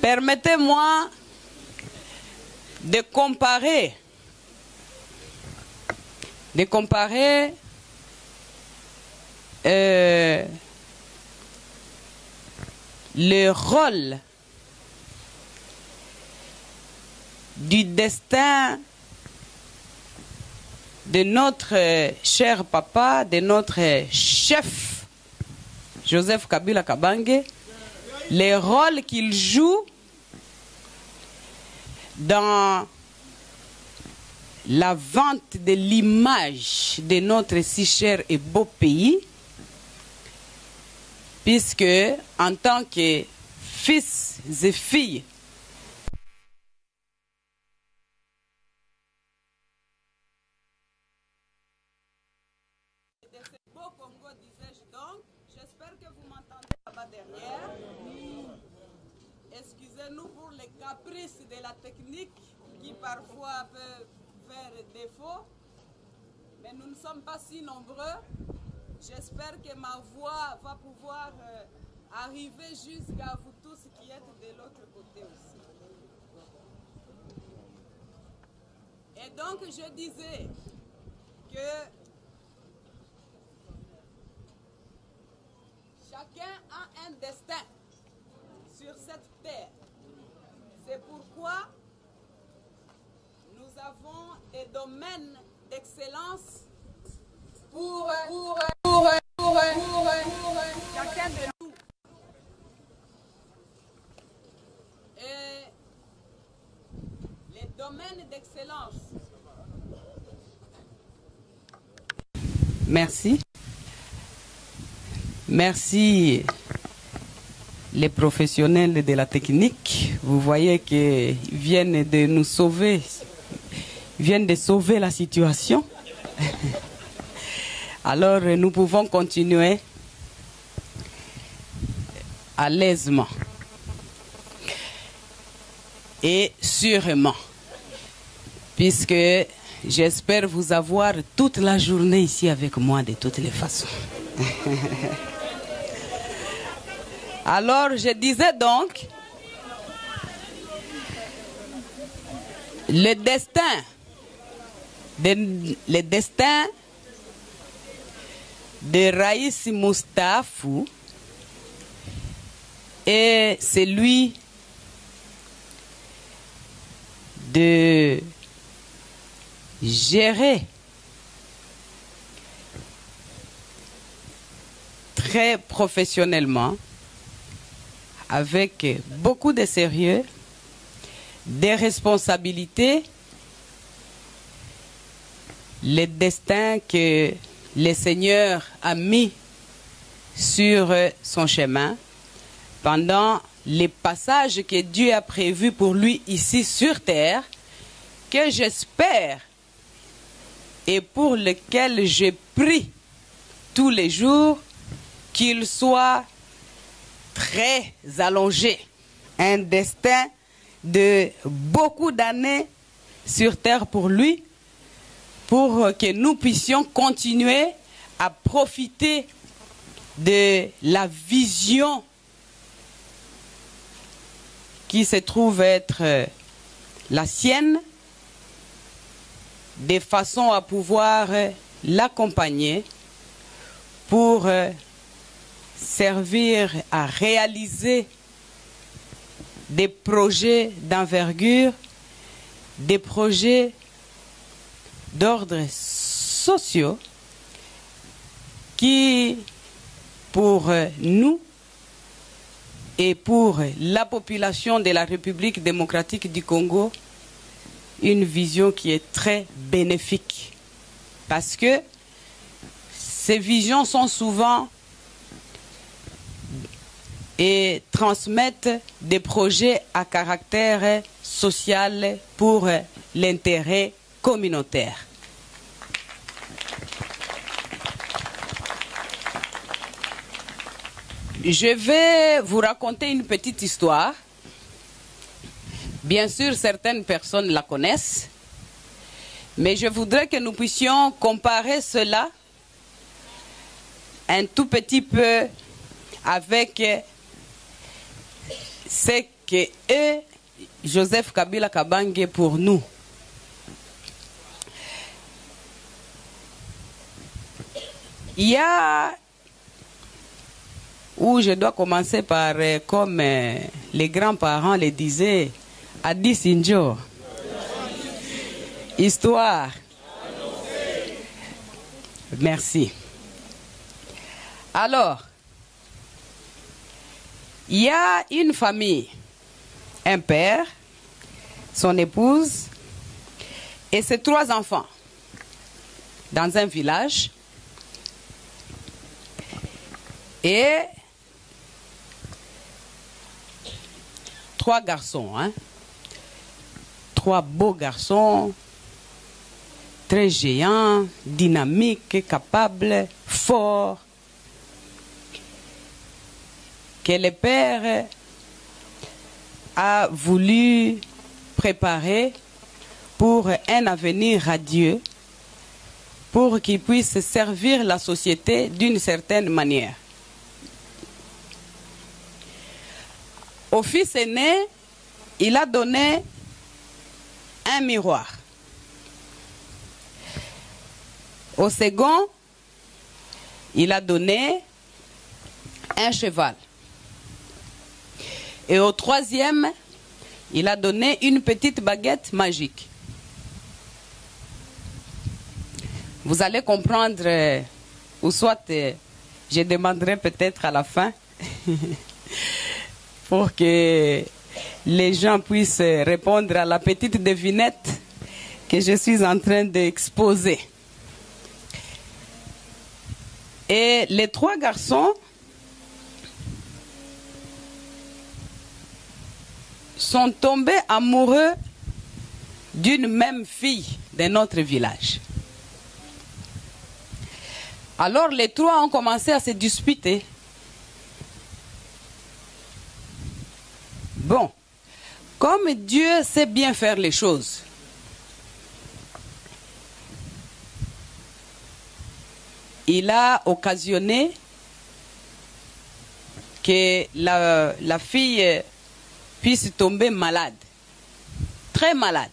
permettez-moi de comparer le rôle du destin de notre cher papa, de notre chef Joseph Kabila Kabange, le rôle qu'il joue dans la vente de l'image de notre si cher et beau pays, puisque en tant que fils et filles de la technique qui parfois peut faire défaut, mais nous ne sommes pas si nombreux. J'espère que ma voix va pouvoir arriver jusqu'à vous tous qui êtes de l'autre côté aussi. Et donc je disais que chacun a un destin sur cette terre. C'est pourquoi nous avons des domaines d'excellence pour chacun de nous. Et les domaines d'excellence. Merci. Merci. Les professionnels de la technique, vous voyez qu'ils viennent de nous sauver viennent de sauver la situation. Alors nous pouvons continuer à l'aisement et sûrement, puisque j'espère vous avoir toute la journée ici avec moi de toutes les façons. Alors je disais donc, le destin de Raïs Moustafou est celui de gérer très professionnellement, avec beaucoup de sérieux, des responsabilités, le destin que le Seigneur a mis sur son chemin pendant les passages que Dieu a prévus pour lui ici sur terre, que j'espère et pour lequel je prie tous les jours qu'il soit très allongé. Un destin de beaucoup d'années sur terre pour lui, pour que nous puissions continuer à profiter de la vision qui se trouve être la sienne, de façon à pouvoir l'accompagner pour servir à réaliser des projets d'envergure, des projets d'ordre sociaux qui, pour nous et pour la population de la République démocratique du Congo, une vision qui est très bénéfique. Parce que ces visions sont souvent et transmettent des projets à caractère social pour l'intérêt communautaire. Je vais vous raconter une petite histoire. Bien sûr, certaines personnes la connaissent, mais je voudrais que nous puissions comparer cela un tout petit peu avec ce que Joseph Kabila Kabange pour nous. Il y a, où je dois commencer par, comme les grands-parents le disaient, Adi Sinjo. Histoire. Merci. Alors, il y a une famille, un père, son épouse et ses 3 enfants dans un village. Et 3 garçons, 3 beaux garçons, très géants, dynamiques, capables, forts, que le père a voulu préparer pour un avenir radieux, pour qu'ils puissent servir la société d'une certaine manière. Au fils aîné, il a donné un miroir. Au second, il a donné un cheval. Et au 3e, il a donné une petite baguette magique. Vous allez comprendre, ou soit je demanderai peut-être à la fin, pour que les gens puissent répondre à la petite devinette que je suis en train d'exposer. Et les 3 garçons sont tombés amoureux d'une même fille de notre village. Alors les trois ont commencé à se disputer. Bon, comme Dieu sait bien faire les choses, il a occasionné que la fille puisse tomber malade, très malade.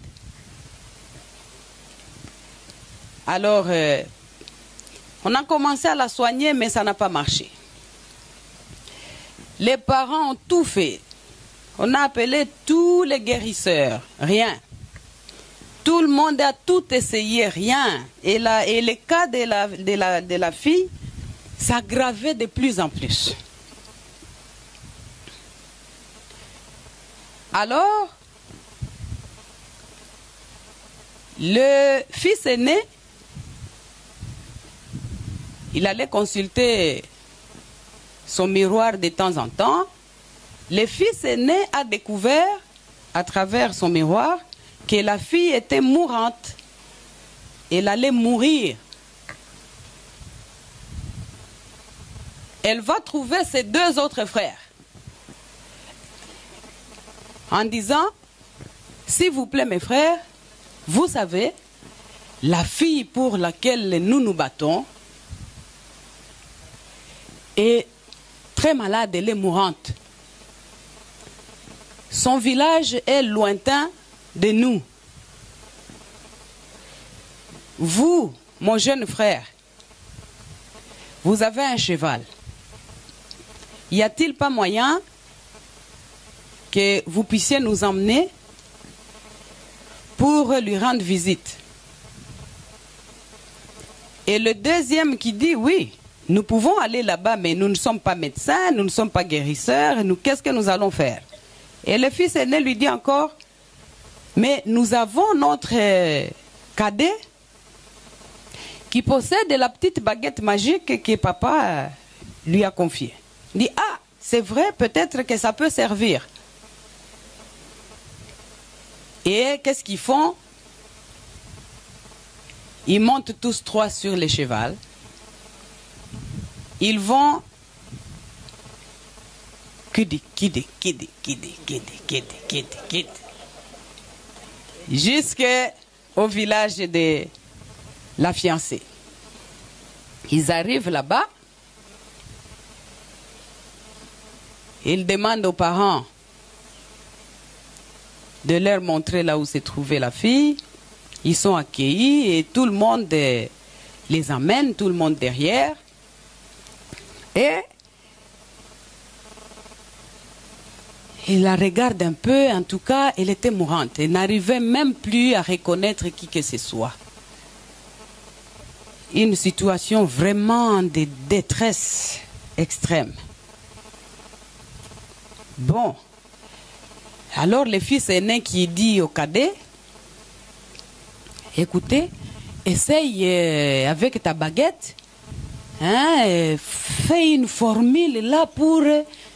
Alors, on a commencé à la soigner, mais ça n'a pas marché. Les parents ont tout fait. On a appelé tous les guérisseurs, rien. Tout le monde a tout essayé, rien. Et le cas de la fille s'aggravait de plus en plus. Alors, le fils aîné, il allait consulter son miroir de temps en temps. Le fils aîné a découvert, à travers son miroir, que la fille était mourante. Elle allait mourir. Elle va trouver ses deux autres frères en disant, s'il vous plaît mes frères, vous savez, la fille pour laquelle nous nous battons est très malade, elle est mourante. Son village est lointain de nous. Vous, mon jeune frère, vous avez un cheval. Y a-t-il pas moyen que vous puissiez nous emmener pour lui rendre visite? Et le deuxième qui dit oui, nous pouvons aller là-bas, mais nous ne sommes pas médecins, nous ne sommes pas guérisseurs, qu'est-ce que nous allons faire? Et le fils aîné lui dit encore, mais nous avons notre cadet qui possède la petite baguette magique que papa lui a confiée. Il dit, ah, c'est vrai, peut-être que ça peut servir. Et qu'est-ce qu'ils font? Ils montent tous trois sur le cheval. Ils vont jusqu'au village de la fiancée. Ils arrivent là-bas. Ils demandent aux parents de leur montrer là où se trouvait la fille. Ils sont accueillis et tout le monde les amène, tout le monde derrière. Et il la regarde un peu, en tout cas, elle était mourante. Elle n'arrivait même plus à reconnaître qui que ce soit. Une situation vraiment de détresse extrême. Bon. Alors le fils aîné qui dit au cadet, écoutez, essaye avec ta baguette, hein, fais une formule là pour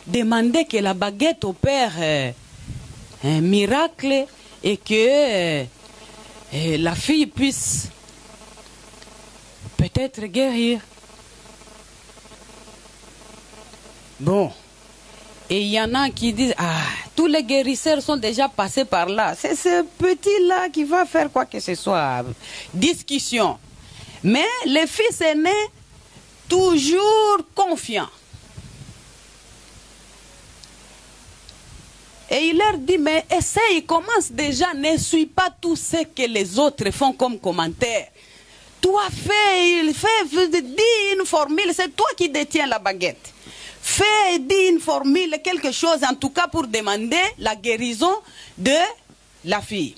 demander que la baguette opère un miracle et que la fille puisse peut-être guérir. Bon. Et il y en a qui disent, ah, tous les guérisseurs sont déjà passés par là. C'est ce petit-là qui va faire quoi que ce soit. Discussion. Mais le fils aîné, toujours confiant. Et il leur dit, mais essaye, commence déjà, ne suis pas tout ce que les autres font comme commentaire. Toi, dis une formule, c'est toi qui détiens la baguette. Fais, dis une formule, quelque chose, en tout cas pour demander la guérison de la fille.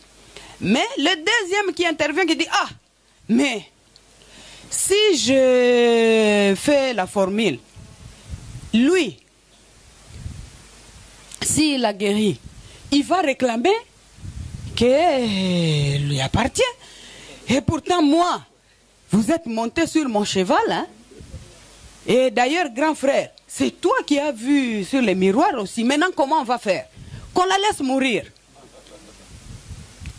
Mais le deuxième qui intervient, qui dit, ah, mais si je fais la formule, lui, s'il a guéri, il va réclamer que lui appartient. Et pourtant, moi, vous êtes monté sur mon cheval, hein? Et d'ailleurs, grand frère, c'est toi qui as vu sur les miroirs aussi. Maintenant, comment on va faire? Qu'on la laisse mourir.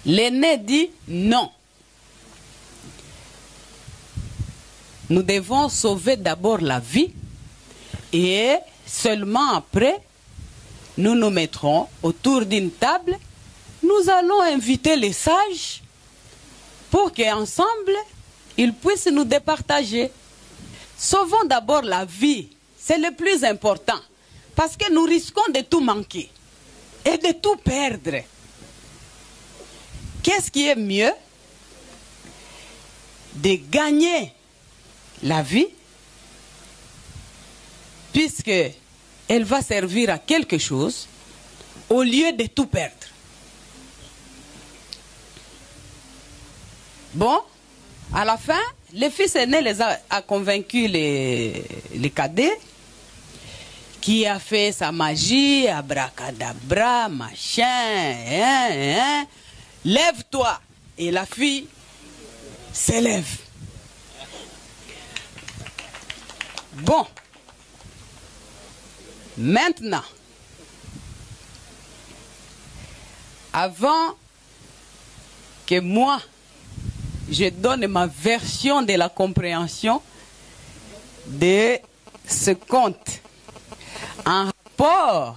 L'aîné dit non. Nous devons sauver d'abord la vie et seulement après, nous nous mettrons autour d'une table. Nous allons inviter les sages pour qu'ensemble, ils puissent nous départager. Sauvons d'abord la vie. C'est le plus important. Parce que nous risquons de tout manquer et de tout perdre. Qu'est-ce qui est mieux? De gagner la vie, puisque elle va servir à quelque chose, au lieu de tout perdre. Bon, à la fin, le fils aîné a convaincu les cadets, qui a fait sa magie, abracadabra, machin, lève-toi. Et la fille s'élève. Bon, maintenant, avant que moi, je donne ma version de la compréhension de ce conte en rapport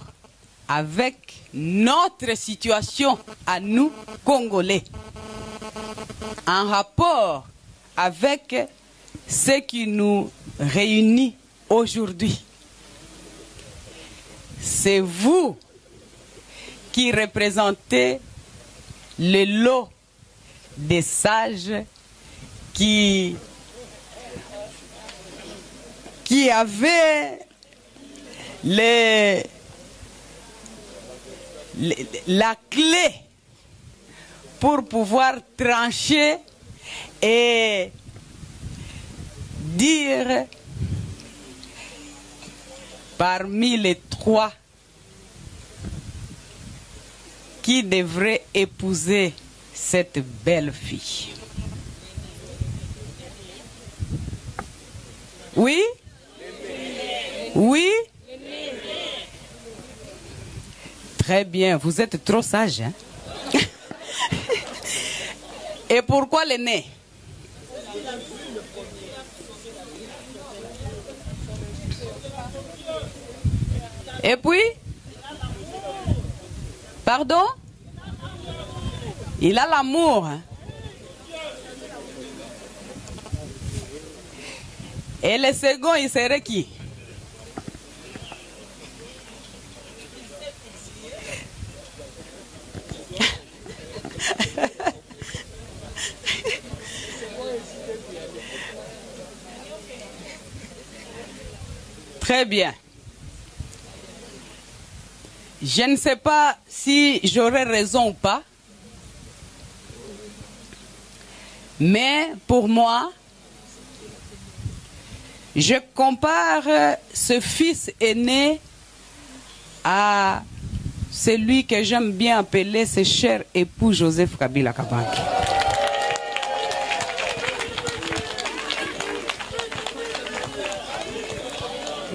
avec notre situation à nous, Congolais, en rapport avec ce qui nous réunit aujourd'hui. C'est vous qui représentez le lot des sages qui avaient la clé pour pouvoir trancher et dire parmi les trois qui devrait épouser cette belle fille. Oui? Oui? Très bien, vous êtes trop sage. Hein? Et pourquoi l'aîné? Et puis? Pardon? Il a l'amour. Hein? Et le second, il serait qui? Très bien. Je ne sais pas si j'aurai raison ou pas, mais pour moi, je compare ce fils aîné à celui que j'aime bien appeler ce cher époux Joseph Kabila Kabange.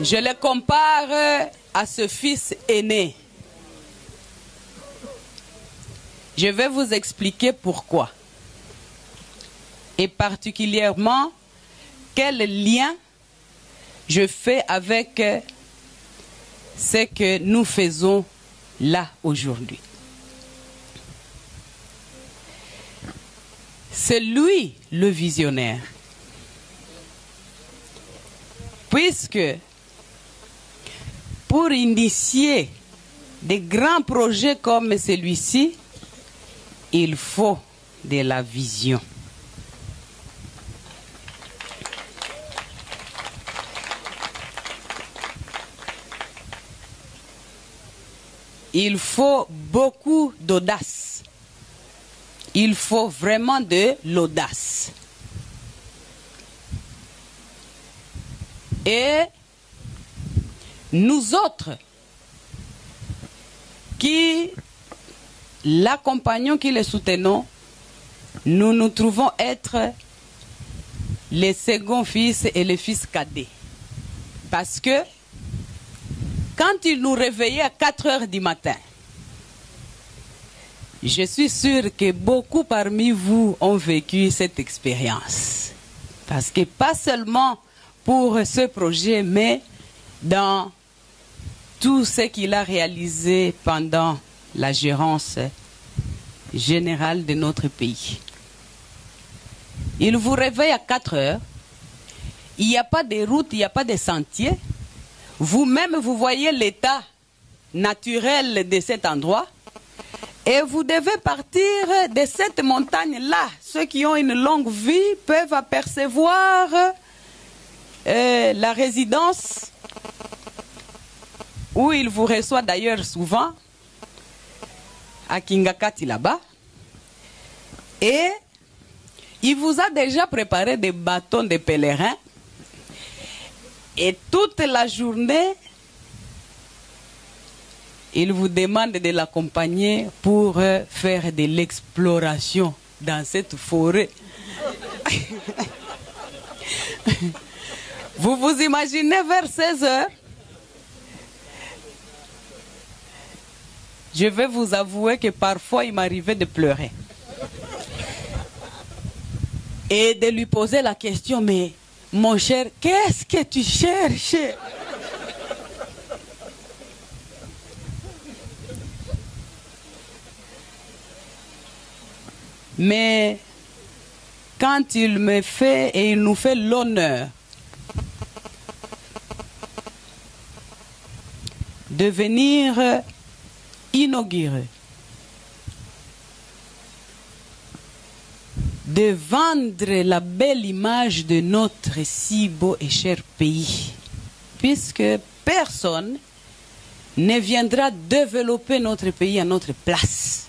Je le compare à ce fils aîné. Je vais vous expliquer pourquoi. Et particulièrement, quel lien je fais avec ce que nous faisons là aujourd'hui. C'est lui le visionnaire. Puisque pour initier des grands projets comme celui-ci, il faut de la vision. Il faut beaucoup d'audace. Il faut vraiment de l'audace. Et nous autres, qui l'accompagnons, qui le soutenons, nous nous trouvons être les seconds fils et les fils cadets. Parce que quand il nous réveillait à 4 heures du matin, Je suis sûre que beaucoup parmi vous ont vécu cette expérience. Parce que pas seulement pour ce projet, mais dans tout ce qu'il a réalisé pendant la gérance générale de notre pays. Il vous réveille à 4 heures. Il n'y a pas de route, il n'y a pas de sentier. Vous-même, vous voyez l'état naturel de cet endroit. Et vous devez partir de cette montagne-là. Ceux qui ont une longue vie peuvent apercevoir la résidence où il vous reçoit d'ailleurs souvent, à Kingakati là-bas. Et il vous a déjà préparé des bâtons de pèlerins. Et toute la journée, il vous demande de l'accompagner pour faire de l'exploration dans cette forêt. Vous vous imaginez vers 16 heures? Je vais vous avouer que parfois il m'arrivait de pleurer. Et de lui poser la question, mais mon cher, qu'est-ce que tu cherches? Mais quand il me fait et il nous fait l'honneur de venir inaugurer, de vendre la belle image de notre si beau et cher pays, puisque personne ne viendra développer notre pays à notre place.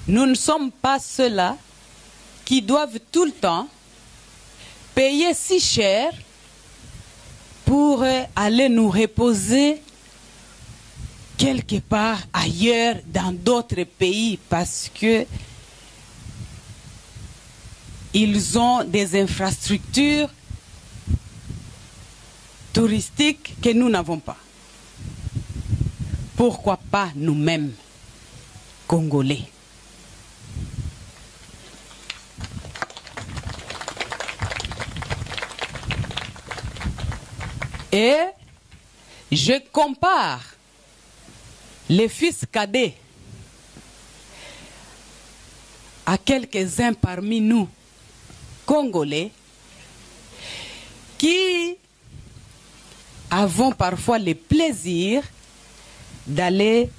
Nous ne sommes pas ceux-là qui doivent tout le temps payer si cher pour aller nous reposer quelque part ailleurs dans d'autres pays parce que ils ont des infrastructures touristiques que nous n'avons pas. Pourquoi pas nous-mêmes, Congolais? Et je compare les fils cadets à quelques-uns parmi nous, Congolais, qui avons parfois le plaisir d'aller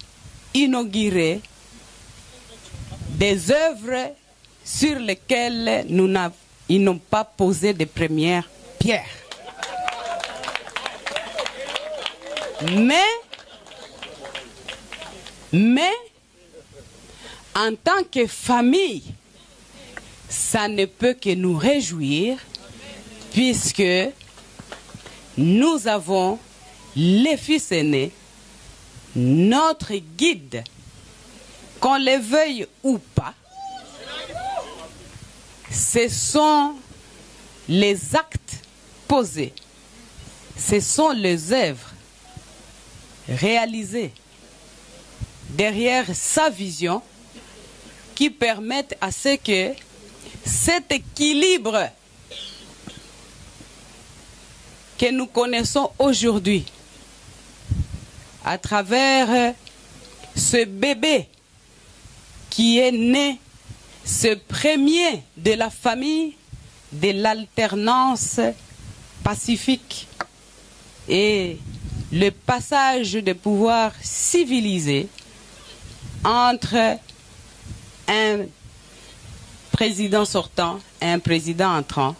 inaugurer des œuvres sur lesquelles ils n'ont pas posé de première pierre. Mais, en tant que famille, ça ne peut que nous réjouir, puisque nous avons les fils aînés, notre guide, qu'on le veuille ou pas, ce sont les actes posés, ce sont les œuvres réalisées derrière sa vision qui permettent à ce que cet équilibre que nous connaissons aujourd'hui à travers ce bébé qui est né, ce premier de la famille de l'alternance pacifique et le passage de pouvoir civilisé entre un président sortant et un président entrant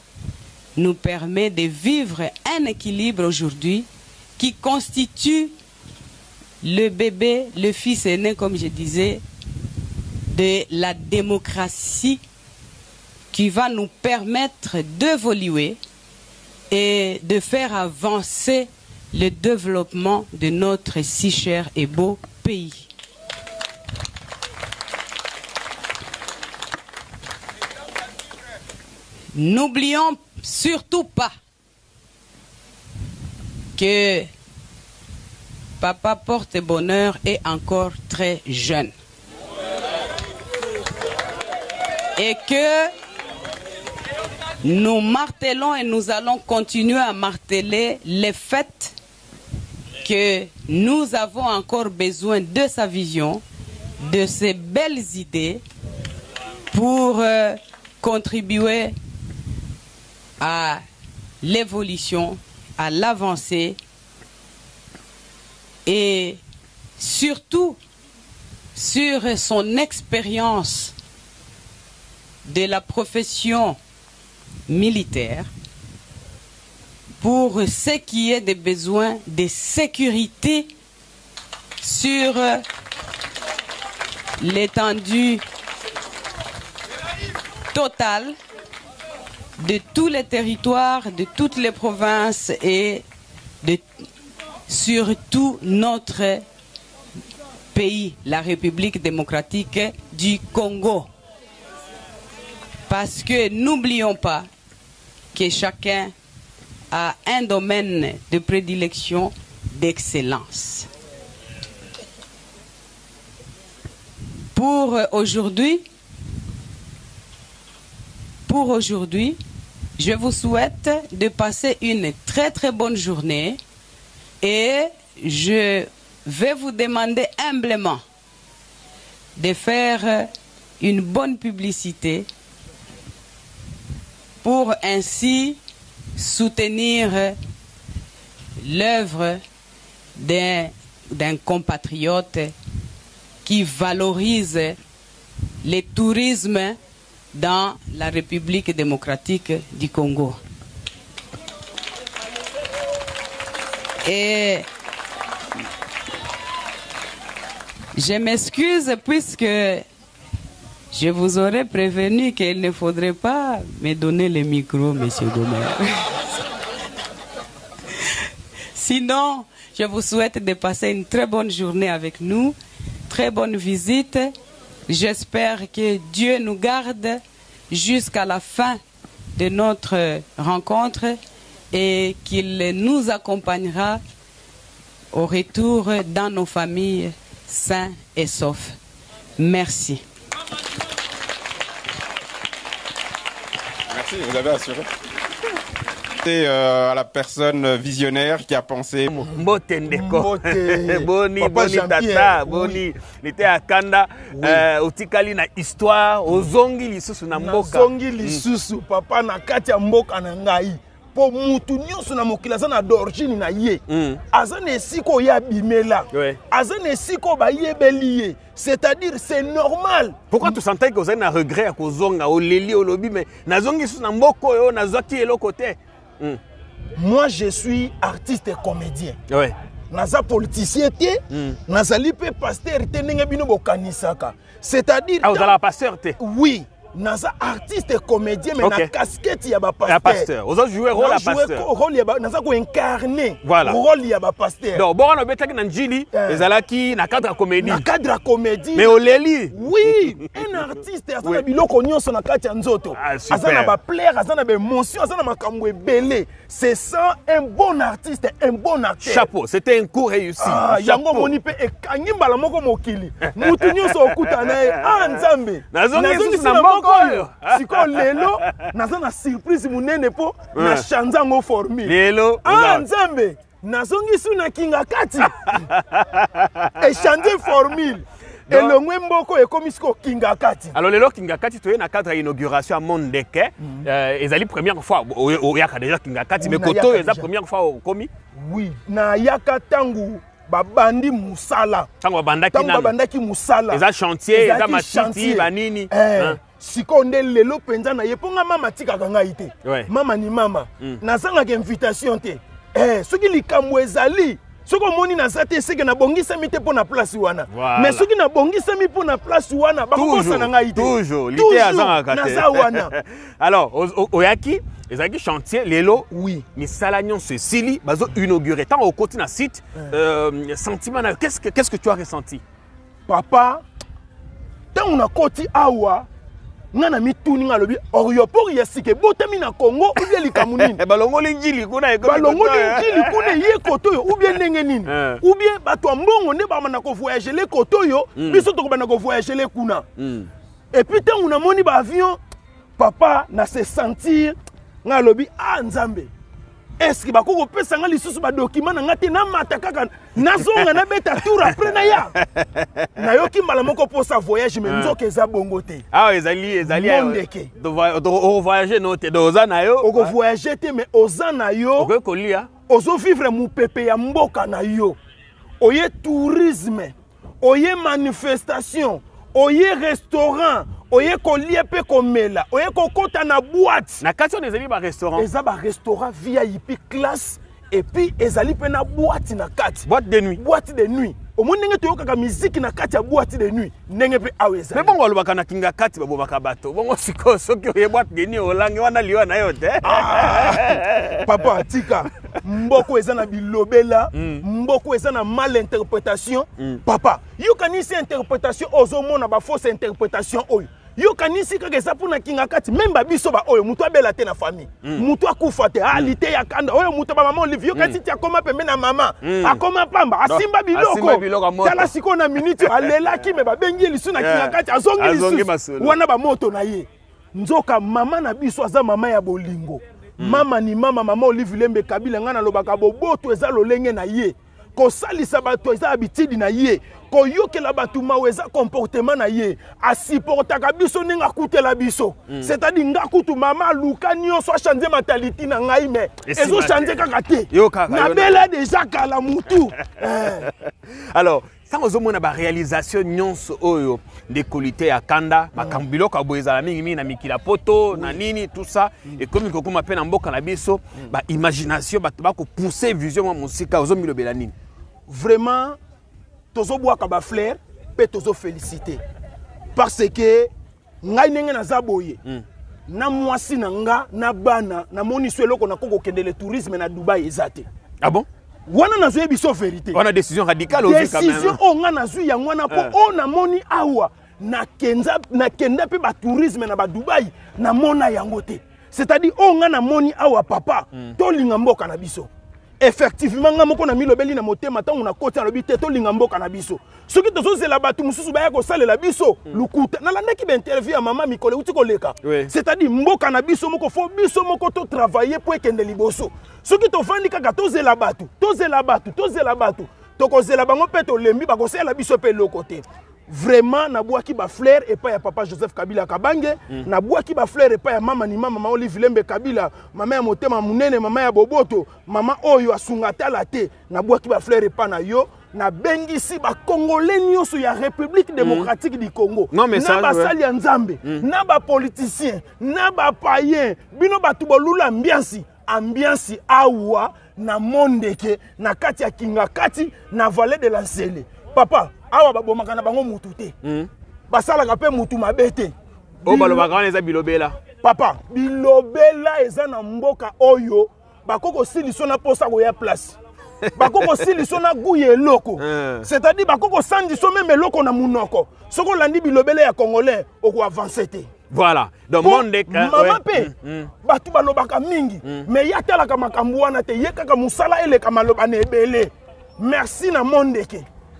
nous permet de vivre un équilibre aujourd'hui qui constitue le bébé, le fils aîné, comme je disais, de la démocratie qui va nous permettre d'évoluer et de faire avancer le développement de notre si cher et beau pays. N'oublions surtout pas que Papa Porte-Bonheur est encore très jeune. Et que nous martelons et nous allons continuer à marteler le fait que nous avons encore besoin de sa vision, de ses belles idées pour contribuer à l'évolution, à l'avancée et surtout sur son expérience de la profession militaire pour ce qui est des besoins de sécurité sur l'étendue totale de tous les territoires, de toutes les provinces et de surtout notre pays, la République démocratique du Congo. Parce que n'oublions pas que chacun a un domaine de prédilection d'excellence. Pour aujourd'hui, je vous souhaite de passer une très très bonne journée et je vais vous demander humblement de faire une bonne publicité pour ainsi soutenir l'œuvre d'un compatriote qui valorise le tourisme dans la République démocratique du Congo. Et je m'excuse puisque je vous aurais prévenu qu'il ne faudrait pas me donner le micro, Monsieur Gomer. Sinon, je vous souhaite de passer une très bonne journée avec nous, très bonne visite. J'espère que Dieu nous garde jusqu'à la fin de notre rencontre et qu'il nous accompagnera au retour dans nos familles sains et saufs. Merci. Merci, vous avez assuré. C'est à la personne visionnaire qui a pensé. Mbote ndeko. Boni tata, boni. Nite akanda utikali na histoire, ozongi lisusu na mboka. Ozongi lisusu papa na kati ya mboka na ngai. Po mutu nyonso na mokila za na d'origine na ye. Aza na esiko ya bimela. Aza na esiko ba yebeli ye. C'est-à-dire c'est normal. Pourquoi tu sentais que vous avez un regret à kozonga au leli au lobby mais nazongi sous na mboko yo nazaki elo côté. Moi je suis artiste et comédien. Ouais. Naza politicien té, nazali pe pasteur té ndenge bino bokanisaka. C'est-à-dire vous avez pasteur té. Oui. Naza artiste et comédien mais na casquette ya ba pasteur. Ya pasteur. Vous avez joué rôle à pasteur. Rôle ya ba naza ko incarner. Voilà. Rôle ya ba pasteur. Donc bon on betaki na njili ezalaki na cadre comédie. Na cadre comédie. Mais oleli. Oui, un artiste azana biloko nyonso na kati ya nzoto. Azana ba plaire, azana ba émotion, azana makambo ebele. C'est ça un bon artiste, un bon acteur. Chapeau, c'était un coup réussi. Yango moni pe ekangi mbala moko mokili. Mutu nyonso okuta na nzambe. Nazongi na mboko. Siko lelo naza na surprise munene po na chanza ngo formule lelo nzambe nazongi su na kinga kati e changer formule et le mboko ekomi siko kinga kati. Alors lelo kinga kati toye na cadre inauguration à Mondeke ezali première fois oyaka déjà kinga kati mais koto eza première fois okomi. Oui na yaka tangu babandi musala tango babandaki musala eza chantier eza matiti banini siko nde lelo penza na yeponga mama tikaka ngai te mama ni mama nazangaka invitation te soki likambo ezali soki omoni naza te seke nabongisami te mpo na place wana mais soki nabongisami mpo na place wana bakokosana ngai te toujours lite azangaka te naza wana. Alors oyaki ezalaki chantier lelo misala nyonso esili bazo inaugurer tant au côté na site sentiment qu'est-ce que tu as ressenti papa tant on a koti awa ngana mituni ngalobi oriopor ya sike botami na Congo ou bien likamunini balongoli njili kuna ye kotoyo ou bien ndenge nini ou bien bato mbongo ne ba mana ko voyager le kotoyo biso to ko bana ko voyager le kuna et puis tant na moni ba avion papa na se sentir ngalobi nzambe est-ce que bako pesa nga lisusu ba document na ngate na mata kaka nazonga na beta tour après na ya na yoki mbala moko pour sa voyage mais nzoka eza bongo te ezali do voyager no te doza na yo oko voyager te mais oza na yo oko kolia ozo vivre mu pepe ya mboka na yo oye tourisme oye manifestation oye restaurant oye kolia pe komela oye kokota na boîte na kati on ezali ba restaurant eza ba restaurant VIP classe et puis ezali pe na boîte na kati boîte de nuit au monde ndenge toyokaka musique na kati ya boîte de nuit ndenge pe aweza mais bongo alobaka na kinga kati babomaka bato bongo siko soki oye boîte de nuit olange wana liwa na yo te papa tika mboko eza na bilobela mboko eza na mal interprétation papa yo kanisi interprétation ozomona ba fausse interprétation oyo yo kanisi kaka eza pona kinga kati même babiso ba oyo mutu abela te na famille mutu akufa te alite ya kanda oyo mutu ba mama Olivier yo kanisi ti akoma pembe na mama akoma pamba asimba biloko tala siko na minute alela ki me babengi lisu na kinga kati azongi lisu wana ba moto na ye nzoka mama na biso aza mama ya bolingo mama ni mama Olivier Lembe Kabila ngana lobaka boboto eza lolenge na ye ko salisa bato eza habitude na ye ko yokela bato maweza comportement na ye asiportaka biso ninga kutela biso c'est-à-dire nga kutu mama luka nyonso a changer mentalité na ngai mais ezo changer kaka te na bela déjà kala mutu alors ça ozomona ba réalisation nyonso oyo de qualité ya kanda makambilo ka boyeza mingi na mikila poto na nini tout ça et comme kokoma pe na mboka na biso ba imagination ba ko pousser vision wa musika ozomilobela nini vraiment tozo boaka ba flair pe tozo féliciter parce que ngai ndenge naza boye na mwasi na nga na bana na moni sweloko na koko kendele tourisme na Dubai ezate ah bon wana nazo yebiso vérité on a décision radicale aussi quand même décision on nga nazo ya ngwana po on na moni awa na kenda pe ba tourisme na ba Dubai na mona yango te c'est-à-dire on nga na moni awa papa to linga mboka na biso effectivement nga moko na milobeli na motema tangu na koti na lobite to linga mboka na biso soki tozo zela batu mususu ba ya ko salela biso lukuta na landaki ba interview ya mama Mikole uti koleka c'est-à-dire mboka na biso moko fo biso moko to travailler pour ekende liboso soki to vandi kaka to zela batu to ko zela bango pe to lembi ba ko sela biso pe lokote vraiment na boaki ba fleur et pas ya papa Joseph Kabila Kabange na boaki ba fleur et pas ya mama ni mama Olivier Lembe Kabila mama ya motema munene mama ya boboto mama oyo asungata la te na boaki ba fleur et pas na yo na bengisi ba congolais nyonso ya République démocratique du Congo na ba sali ya nzambe na ba politicien na ba païen bino batu bolula ambiance awa na mondeke na kati ya kinga kati na vallée de la Sele papa awa babomaka na bango mutu te basalaka pe mutu mabe te o balobaka wana eza bilobela papa bilobela eza na mboka oyo bakoko siliso na posa koya place bakoko siliso na guye eloko c'est-à-dire bakoko sandiso même eloko na munoko soko landi bilobela ya congolais oko avancer te voilà donc monde mama pe batu balobaka mingi mais yatalaka makambo wana te yekaka musala eleka maloba na ebele merci na monde ke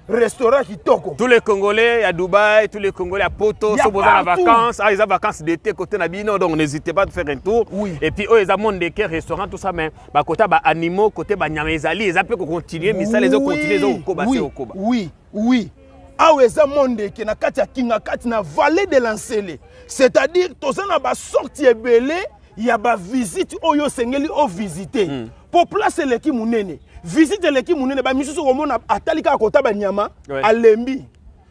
restaurant kitoko. Tous les Congolais à Dubaï, tous les Congolais à Poto, sont en vacances. Ah, ils ont vacances d'été côté Nabino, donc n'hésitez pas à faire un tour. Oui. Et puis, eux, ils ont mon déquet, restaurant, tout ça, mais bah, côté bah, animaux, côté bah, Nyamezali, ils ont pu continuer, mais ça, les autres continuent, ils ont oui. Oui, oui. Ah, ils ont mon déquet, na katia kinga kati na vallée de l'Ancélé. C'est-à-dire, tous ça na ba sorti belé, il y a ba visite, oyo sengeli o visiter. Pour placer l'équipe munene. Visite l'équipe munene ba misusu komona atalika kota ba nyama alembi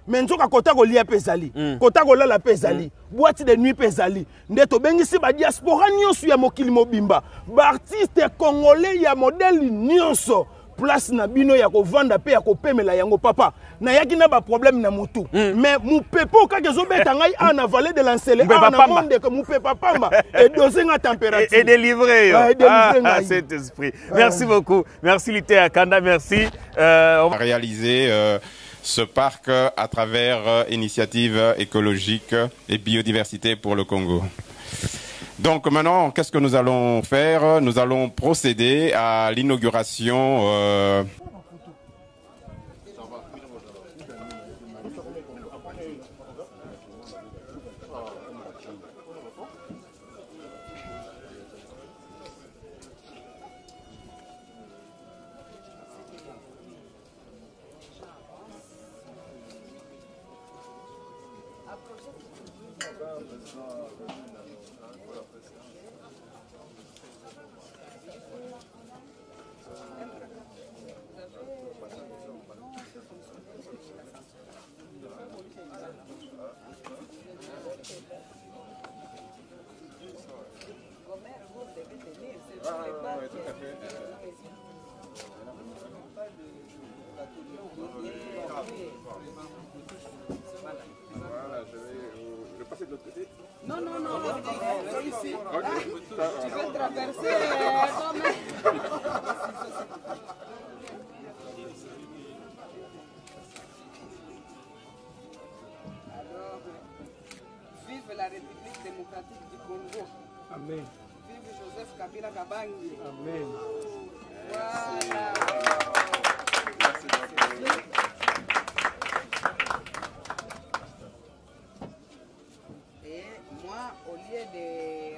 menzoka kota ko lia pezali kota ko lala pezali boîte de nuit pezali ndeto bengisi ba diaspora nyonso ya mokili mobimba ba artiste congolais ya modèle nyonso place na bino ya ko vanda pe ya ko pemela yango papa na yaki na ba problème na mutu mais mu pepo ka kezo beta ngai ana vallée de l'Ancélé ana monde que mu pepa pamba et doser nga température et délivrer cet esprit. Merci beaucoup. Merci Lité Akanda, merci. On va réaliser ce parc à travers initiative écologique et biodiversité pour le Congo. Donc maintenant, qu'est-ce que nous allons faire? Nous allons procéder à l'inauguration Non, non, non, c'est ici. Tu peux traverser. Alors, vive la République démocratique du Congo. Amen. Vive Joseph Kabila Kabangi. Amen. Voilà. Et moi, au lieu de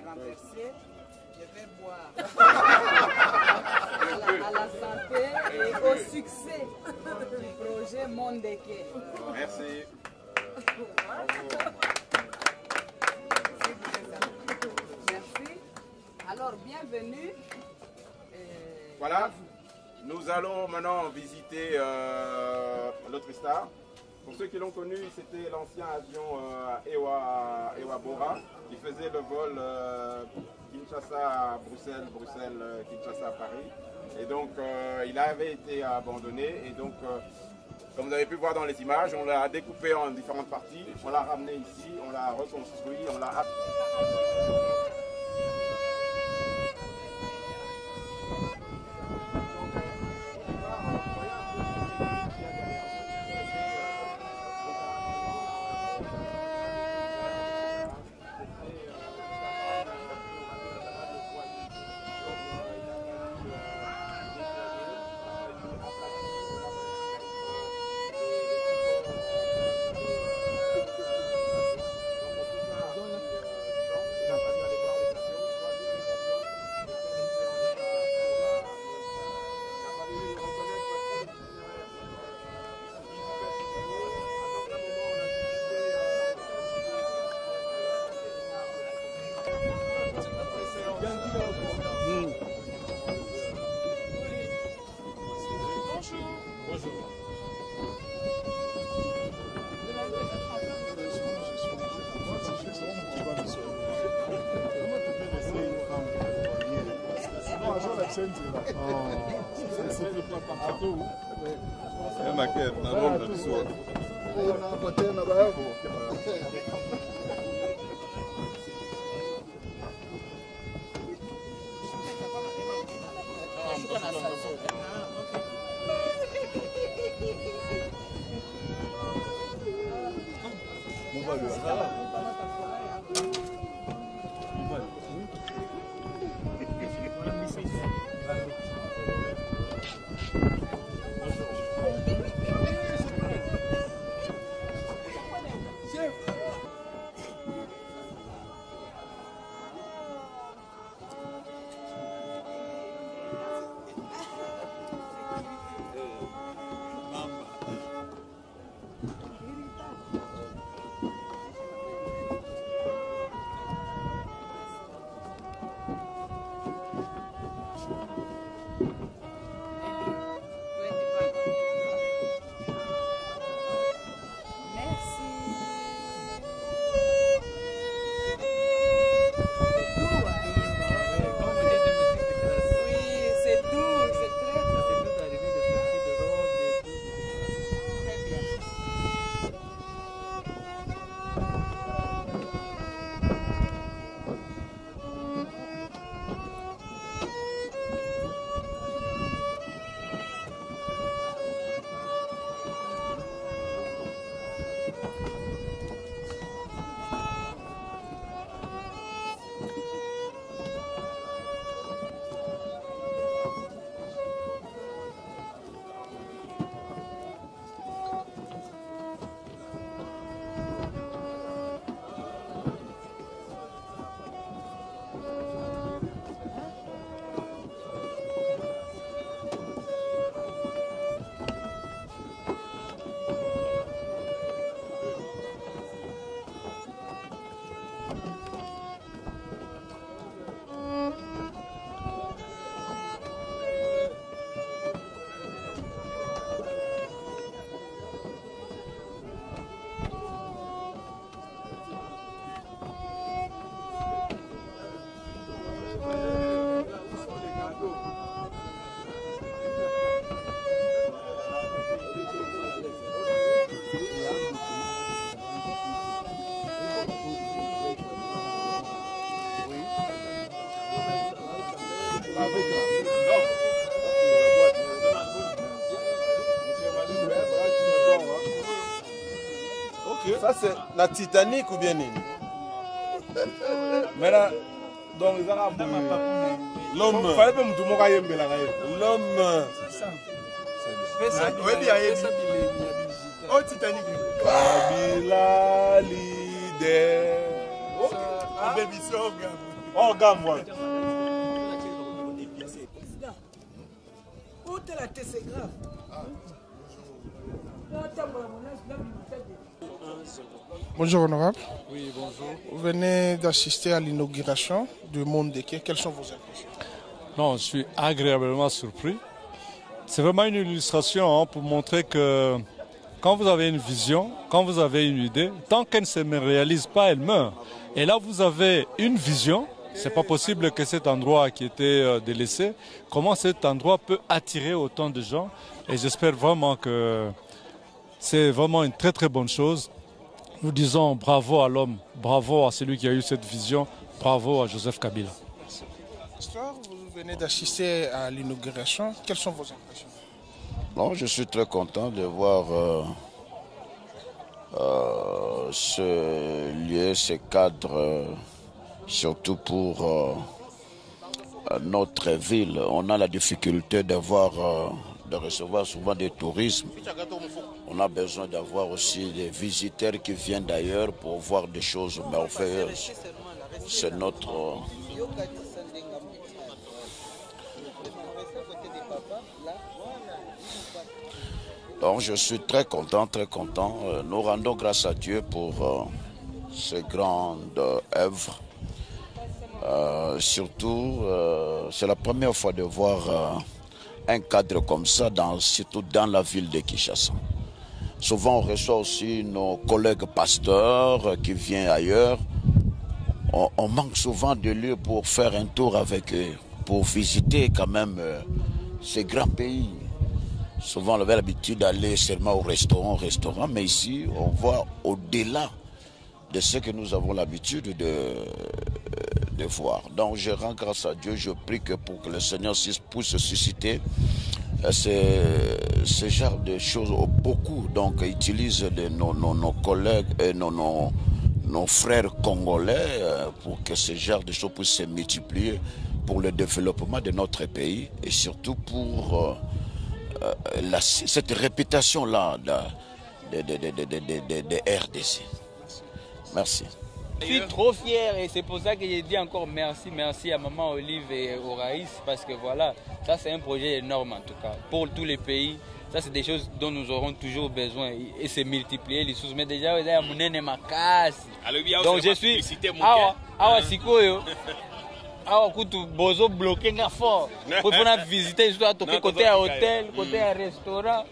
renverser, je vais boire à la santé et au succès du projet Mondeke. Merci. Merci. Alors, bienvenue. Voilà, nous allons maintenant visiter l'autre star. Pour ceux qui l'ont connu, c'était l'ancien avion Ewa Bora qui faisait le vol Kinshasa-Bruxelles, Bruxelles-Kinshasa à Paris. Et donc, il avait été abandonné. Et donc, comme vous avez pu voir dans les images, on l'a découpé en différentes parties. On l'a ramené ici, on l'a reconstruit, on l'a... La Titanic ou bien nini? Maintenant, donc ils ont l'homme. L'homme. Oh, Titanic. Kabila leader. Oh, baby song. Oh, gamme, ouais. Oh, t'es la tête, c'est grave. Bonjour honorable. Oui, bonjour. Vous venez d'assister à l'inauguration du Monde des Quais. Quelles sont vos impressions? Non, je suis agréablement surpris. C'est vraiment une illustration pour montrer que quand vous avez une vision, quand vous avez une idée, tant qu'elle ne se réalise pas, elle meurt. Et là, vous avez une vision. C'est pas possible que cet endroit qui était délaissé, comment cet endroit peut attirer autant de gens. Et j'espère vraiment que c'est vraiment une très très bonne chose. Nous disons bravo à l'homme, bravo à celui qui a eu cette vision, bravo à Joseph Kabila. Histoire, vous venez d'assister à l'inauguration. Quelles sont vos impressions? Bon, je suis très content de voir ce lieu, ce cadre, surtout pour notre ville. On a la difficulté de recevoir souvent des tourismes. On a besoin d'avoir aussi des visiteurs qui viennent d'ailleurs pour voir des choses merveilleuses. C'est notre... Donc je suis très content, très content. Nous rendons grâce à Dieu pour ces grandes œuvres. Surtout, c'est la première fois de voir un cadre comme ça, surtout dans la ville de Kinshasa. Souvent, on reçoit aussi nos collègues pasteurs qui viennent ailleurs. On manque souvent de lieux pour faire un tour avec eux, pour visiter quand même ces grands pays. Souvent, on avait l'habitude d'aller seulement au restaurant, mais ici, on voit au-delà de ce que nous avons l'habitude de voir. Donc, je rends grâce à Dieu, je prie que pour que le Seigneur puisse susciter ce genre de choses. Beaucoup donc utilisent nos collègues et nos frères congolais pour que ce genre de choses puissent se multiplier pour le développement de notre pays et surtout pour cette réputation-là de RDC. Merci. Je suis trop fier et c'est pour ça que j'ai dit encore merci à Maman Olive et au Raïs parce que voilà, ça c'est un projet énorme en tout cas pour tous les pays. Ça c'est des choses dont nous aurons toujours besoin et c'est multiplier les choses. Mais déjà, il y a mon ennemi Makasi. Donc je suis awa sikoyo. Awa kutu bozo bloqué nga fort. Pour pouvoir visiter surtout côté à hôtel, côté à restaurant.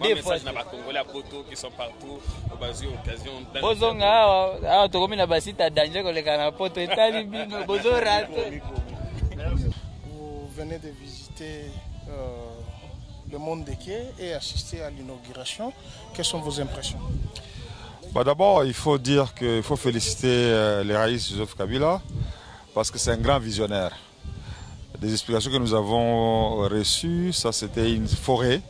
Des messages na ba Congolais à Poto qui sont partout au basi occasion bozonga awa tokomi na basita danger koleka na Poto etali bino bozo rate. Vous venez de visiter le Monde des Quais et assister à l'inauguration. Quelles sont vos impressions? D'abord, il faut dire qu'il faut féliciter les Raïs Joseph Kabila parce que c'est un grand visionnaire. Des explications que nous avons reçues, ça c'était une forêt.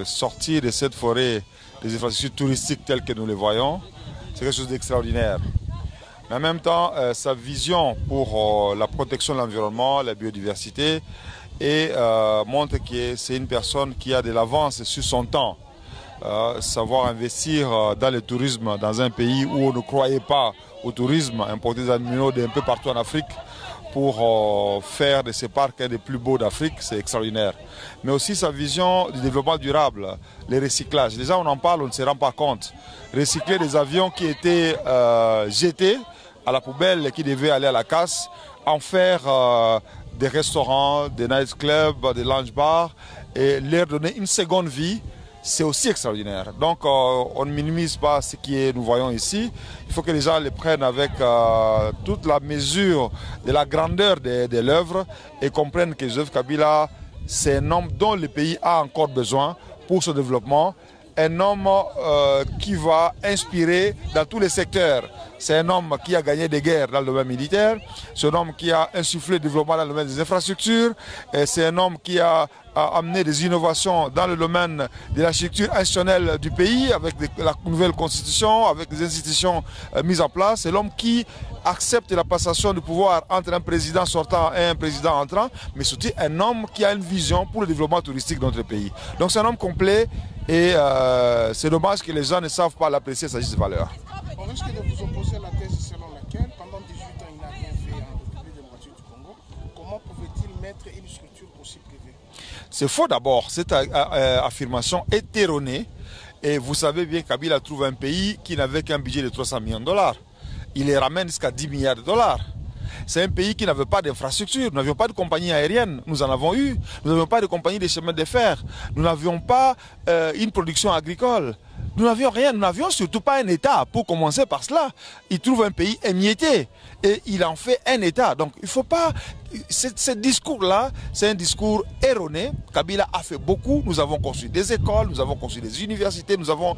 Sortir de cette forêt des infrastructures touristiques telles que nous les voyons, c'est quelque chose d'extraordinaire. Mais en même temps, sa vision pour la protection de l'environnement, la biodiversité, montre que c'est une personne qui a de l'avance sur son temps. Savoir investir dans le tourisme dans un pays où on ne croyait pas au tourisme, importer des animaux d'un peu partout en Afrique, pour faire de ces parcs un des plus beaux d'Afrique, c'est extraordinaire. Mais aussi sa vision du développement durable, les recyclages. Déjà on en parle, on ne se rend pas compte. Recycler des avions qui étaient jetés à la poubelle et qui devaient aller à la casse, en faire des restaurants, des nightclubs, des lounge bars et leur donner une seconde vie. C'est aussi extraordinaire. Donc on ne minimise pas ce que nous voyons ici. Il faut que les gens les prennent avec toute la mesure de la grandeur de l'œuvre et comprennent que Joseph Kabila, c'est un homme dont le pays a encore besoin pour son développement un homme qui va inspirer dans tous les secteurs. C'est un homme qui a gagné des guerres dans le domaine militaire. C'est un homme qui a insufflé le développement dans le domaine des infrastructures. C'est un homme qui a amené des innovations dans le domaine de l'architecture institutionnelle du pays avec la nouvelle constitution, avec des institutions mises en place. C'est l'homme qui accepte la passation du pouvoir entre un président sortant et un président entrant, mais surtout un homme qui a une vision pour le développement touristique de notre pays. Donc c'est un homme complet et c'est dommage que les gens ne savent pas l'apprécier sa juste valeur. On risque de vous opposer la thèse selon laquelle, pendant 18 ans, il n'a rien fait en République démocratique du Congo. Comment pouvait-il mettre une structure aussi privée? C'est faux d'abord. Cette affirmation est erronée. Et vous savez bien que Kabila trouve un pays qui n'avait qu'un budget de 300 millions de dollars. Il les ramène jusqu'à 10 milliards de dollars. C'est un pays qui n'avait pas d'infrastructure. Nous n'avions pas de compagnie aérienne. Nous en avons eu. Nous n'avions pas de compagnie de chemin de fer. Nous n'avions pas une production agricole. Nous n'avions rien. Nous n'avions surtout pas un État. Pour commencer par cela, il trouve un pays émietté. Et il en fait un État. Donc il ne faut pas... Ce discours-là, c'est un discours erroné. Kabila a fait beaucoup. Nous avons construit des écoles, nous avons construit des universités, nous avons...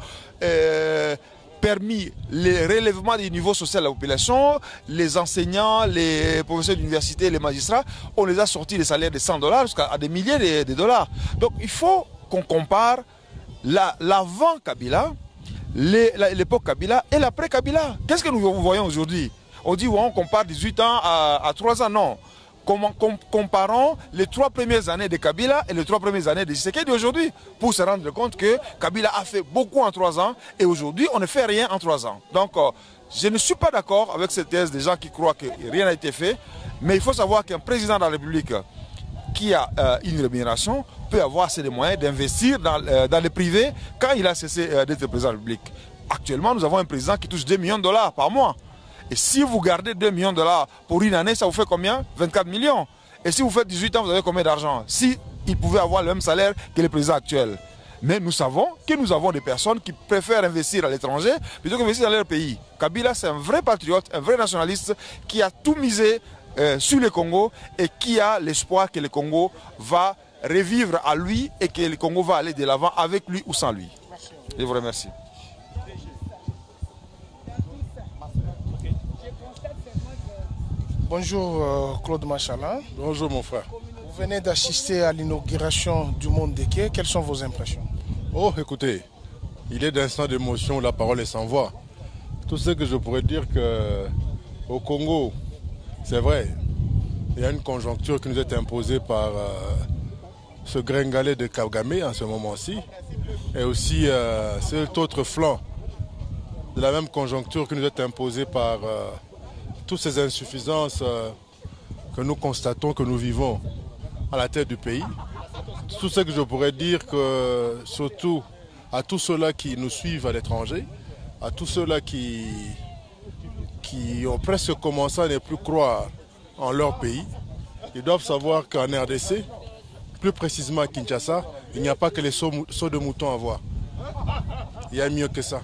permis le relèvement du niveau social de la population, les enseignants, les professeurs d'université, les magistrats, on les a sortis des salaires de 100 $ jusqu'à des milliers de dollars. Donc il faut qu'on compare l'avant Kabila, l'époque Kabila et l'après Kabila. Qu'est-ce que nous voyons aujourd'hui? On dit on compare 18 ans à 3 ans, non. Comparons les 3 premières années de Kabila et les 3 premières années de Tshisekedi d'aujourd'hui pour se rendre compte que Kabila a fait beaucoup en 3 ans et aujourd'hui on ne fait rien en 3 ans. Donc je ne suis pas d'accord avec cette thèse des gens qui croient que rien n'a été fait, mais il faut savoir qu'un président de la République qui a une rémunération peut avoir assez de moyens d'investir dans le privé quand il a cessé d'être président de la République. Actuellement nous avons un président qui touche 2 millions de dollars par mois. Et si vous gardez 2 millions de dollars pour une année, ça vous fait combien? 24 millions. Et si vous faites 18 ans, vous avez combien d'argent? Si il pouvait avoir le même salaire que le président actuel. Mais nous savons que nous avons des personnes qui préfèrent investir à l'étranger plutôt qu'investir dans leur pays. Kabila, c'est un vrai patriote, un vrai nationaliste qui a tout misé sur le Congo et qui a l'espoir que le Congo va revivre à lui et que le Congo va aller de l'avant avec lui ou sans lui. Je vous remercie. Bonjour Claude Machala. Bonjour mon frère. Vous venez d'assister à l'inauguration du Monde des Quais. Quelles sont vos impressions? Oh écoutez, il est d'instant d'émotion, la parole est sans voix. Tout ce que je pourrais dire qu'au Congo, c'est vrai, il y a une conjoncture qui nous est imposée par ce gringalet de Kagame en ce moment-ci. Et aussi cet autre flanc de la même conjoncture qui nous est imposée par... toutes ces insuffisances que nous constatons, que nous vivons à la tête du pays. Tout ce que je pourrais dire, que surtout à tous ceux-là qui nous suivent à l'étranger, à tous ceux-là qui ont presque commencé à ne plus croire en leur pays, ils doivent savoir qu'en RDC, plus précisément à Kinshasa, il n'y a pas que les sauts de moutons à voir. Il y a mieux que ça.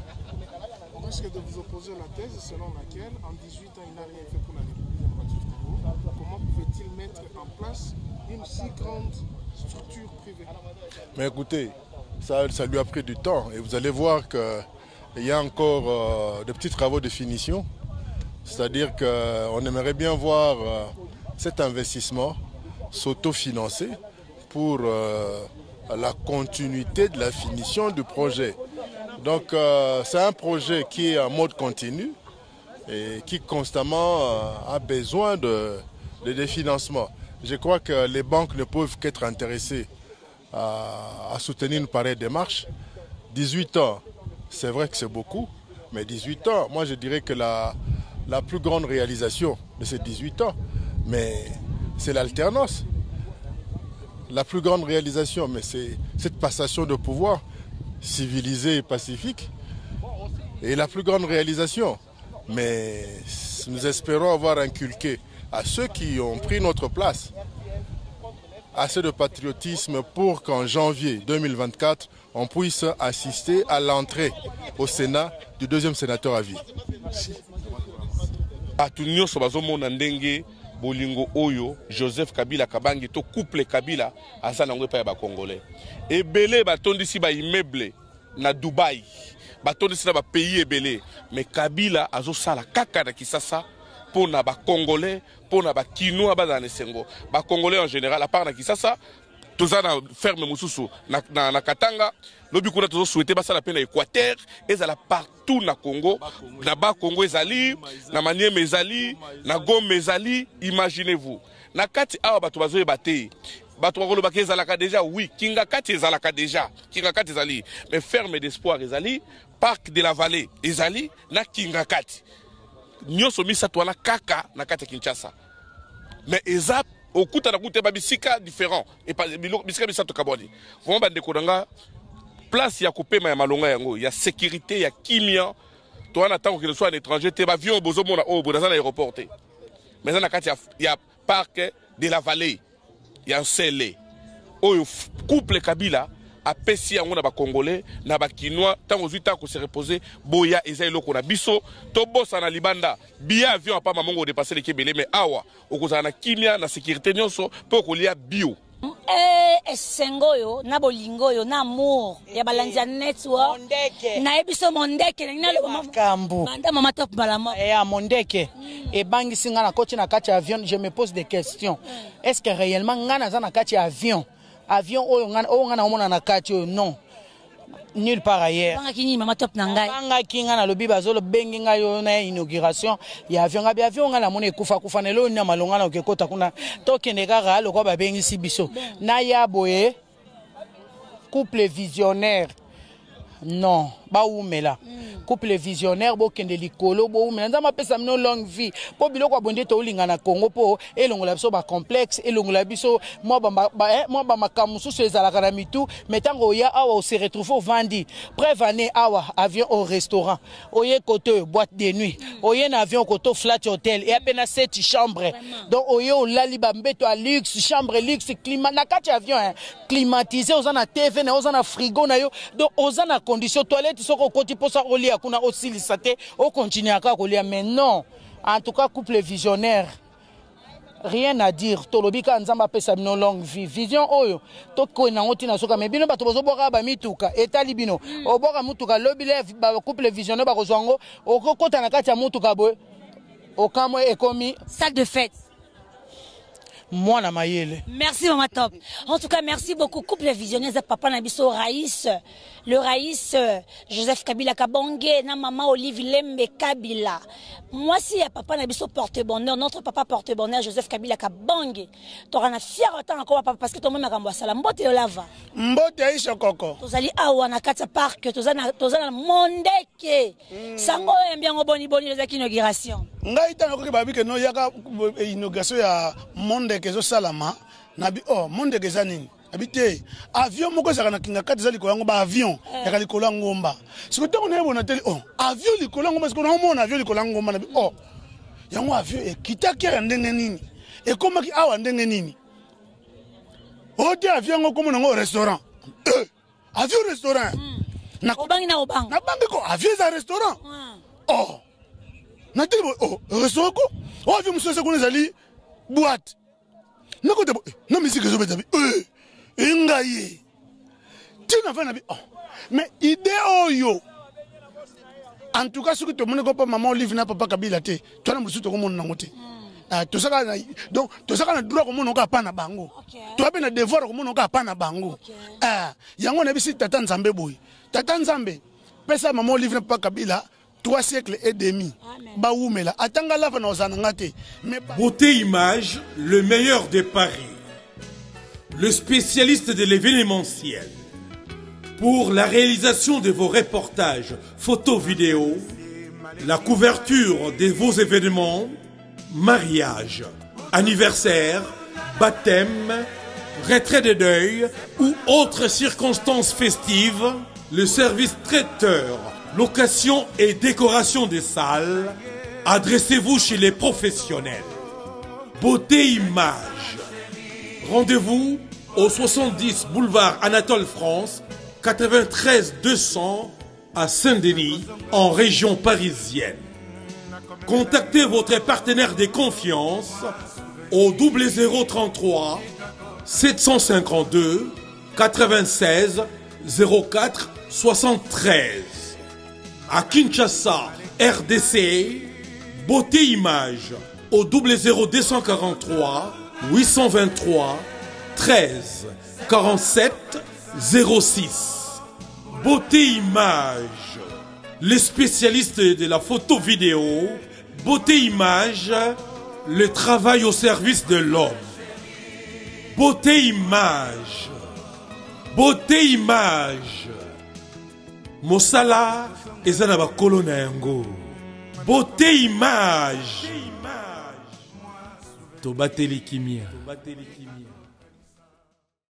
On risque de vous opposer la thèse selon laquelle en 18 ans il n'a rien fait pour la République démocratique du Congo. Comment pouvait-il mettre en place une si grande structure privée? Mais écoutez, ça lui a pris du temps et vous allez voir qu'il y a encore de petits travaux de finition. C'est-à-dire qu'on aimerait bien voir cet investissement s'autofinancer pour la continuité de la finition du projet. Donc c'est un projet qui est en mode continu et qui constamment a besoin de financement. Je crois que les banques ne peuvent qu'être intéressées à soutenir une pareille démarche. 18 ans, c'est vrai que c'est beaucoup, mais 18 ans, moi je dirais que la plus grande réalisation de ces 18 ans, mais c'est l'alternance. La plus grande réalisation, mais c'est cette passation de pouvoir civilisé et pacifique. Et la plus grande réalisation, mais nous espérons avoir inculqué à ceux qui ont pris notre place assez de patriotisme pour qu'en janvier 2024, on puisse assister à l'entrée au Sénat du 2e sénateur à vie. Bolingo Oyo, Joseph Kabila Kabangi, to couple Kabila, asa nango pa ba Congolais. Et belé ba tondisi ba immeuble na Dubaï batondisi na pays ebele mais Kabila azosala kaka na Kisasa pour na ba Congolais pour na ba Kinois ba dans Sengo ba Congolais en général à part na Kisasa toza na ferme mususu na Katanga lobi kuna tozo souhaiter ba sala pe na Équateur ezala partout na Congo na ba Congo ezali na Maniema ezali na Goma ezali imaginez-vous na kati awa bato bazoye bate bato bakolo bakezalaka déjà oui kinga kati ezalaka déjà kinga kati ezali mais ferme d'espoir ezali parc de la vallée ezali na kinga kati nyonso misato wana kaka na kati Kinshasa mais eza okuta na kuta babisika différent et pas bisika misato kaboni vraiment bandeko nanga place ya kopema ya malonga yango ya sécurité ya kimia to wana tango qu'il soit un étranger te ba avion bozo mona o boza na aéroport te mais na kati ya parc de la vallée ya nsele oyo couple Kabila apesi yango na ba Congolais na ba Kinois tango zuita ko se reposer boya eza eloko na biso to bossa na libanda bia avion pa mamongo dépasser les kebele mais awa okozana na kimia na sécurité nyonso po kolia bio esengo yo na bolingo yo na amour ya balanza network na ebiso mondeke na kambu banda mama top balama ya mondeke e bangi singa na koti na kati avion je me pose des questions est-ce que réellement ngana za na kati avion oyo ngana omona na kati oyo non nulle part ailleurs banga kini mama top na ngai banga kinga na lobi bazolo bengi ngai yo na inauguration ya avion ngabi avion ngana mona kufa na lo na malonga na okekota kuna tokende kaka lokwa babengi si biso na ya boye couple visionnaire non ba umela couple visionnaire bo kende likolo bo umela nzama pesa mino longue vie po biloko abonde to ulinga na Congo po elongola biso ba complexe elongola biso moi ba makamusu so ezalaka na mitu metango ya awa on se retrouve au vandi preuve année awa avion au restaurant oye côté boîte de nuit oye na avion côté flat hotel et apena 7 chambres donc oye o lali ba mbeto à luxe chambre luxe climat na kati avion climatisé ozana TV na ozana frigo na yo donc ozana condition toilette soko koti posa olia kuna osilisate o continuer aka kolia mais non en tout cas couple visionnaire rien à dire tolobika nzamba pesa bino longue vie vision oyo to ko na ngoti na soka mais bino bato bozo boka ba mituka etali bino o boka mutuka lobile ba couple visionnaire ba kozwango o kokota na kati ya mutuka boy o kamwe ekomi salle de fête. Moi, na mayele. Merci Maman Top. En tout cas, merci beaucoup. Couple visionnaire, papa Nabiso Raïs, le Raïs Joseph Kabila Kabonge, na maman Olive Lembe Kabila. Moi, si ya papa Nabiso porte bonheur, notre papa porte bonheur, Joseph Kabila Kabonge. Tu auras un fier autant encore papa parce que ton même a salam. Mbote olava. Mbote aisha koko. Tozali awa na kata park, tozana mondeke. Sango bien boni les inauguration. Ngai tano ko babi ke no yaka inauguration ya mondeke zo salama nabi oh mondeke za nini habité avion moko za kana kinga kati za likolo yango ba avion ya likolo ngomba siko tango na yebo na tele oh avion likolo ngomba siko na mona avion likolo ngomba nabi oh yango avion e kitaki ya ndenge nini e komaki awa ndenge nini ode avion ngo komo ngo restaurant avion restaurant na obangi na obang na bangi ko avion za restaurant oh na tele oh restaurant ko oh avion muso ko nezali boîte nako de na musique zo betabi ngaye tina fa na bi oh mais idée oyo en tout cas ce que tout le monde ko pa maman Olive na papa Kabila te to na musuto ko mona ngote to saka na donc to saka na droit ko mona ko pa na bango to abe na devoir ko mona ko pa na bango yango na bisi tata Nzambe boy tata Nzambe pesa maman Olive na papa Kabila 3 siècles et demi. Beauté Image, le meilleur de Paris. Le spécialiste de l'événementiel. Pour la réalisation de vos reportages, photos, vidéos, la couverture de vos événements, mariage, anniversaire, baptême, retrait de deuil ou autres circonstances festives, le service traiteur, location et décoration des salles, adressez-vous chez les professionnels. Beauté Image. Rendez-vous au 70 boulevard Anatole France, 93 200 à Saint-Denis, en région parisienne. Contactez votre partenaire de confiance au 0033 752 96 04 73. À Kinshasa, RDC, Beauté Image au 00243 823 13 47 06. Beauté Image, les spécialistes de la photo vidéo. Beauté Image, le travail au service de l'homme. Beauté Image, Beauté Image. Mosala ezana ba kolona yango. Beauté Image. Tobateli kimia.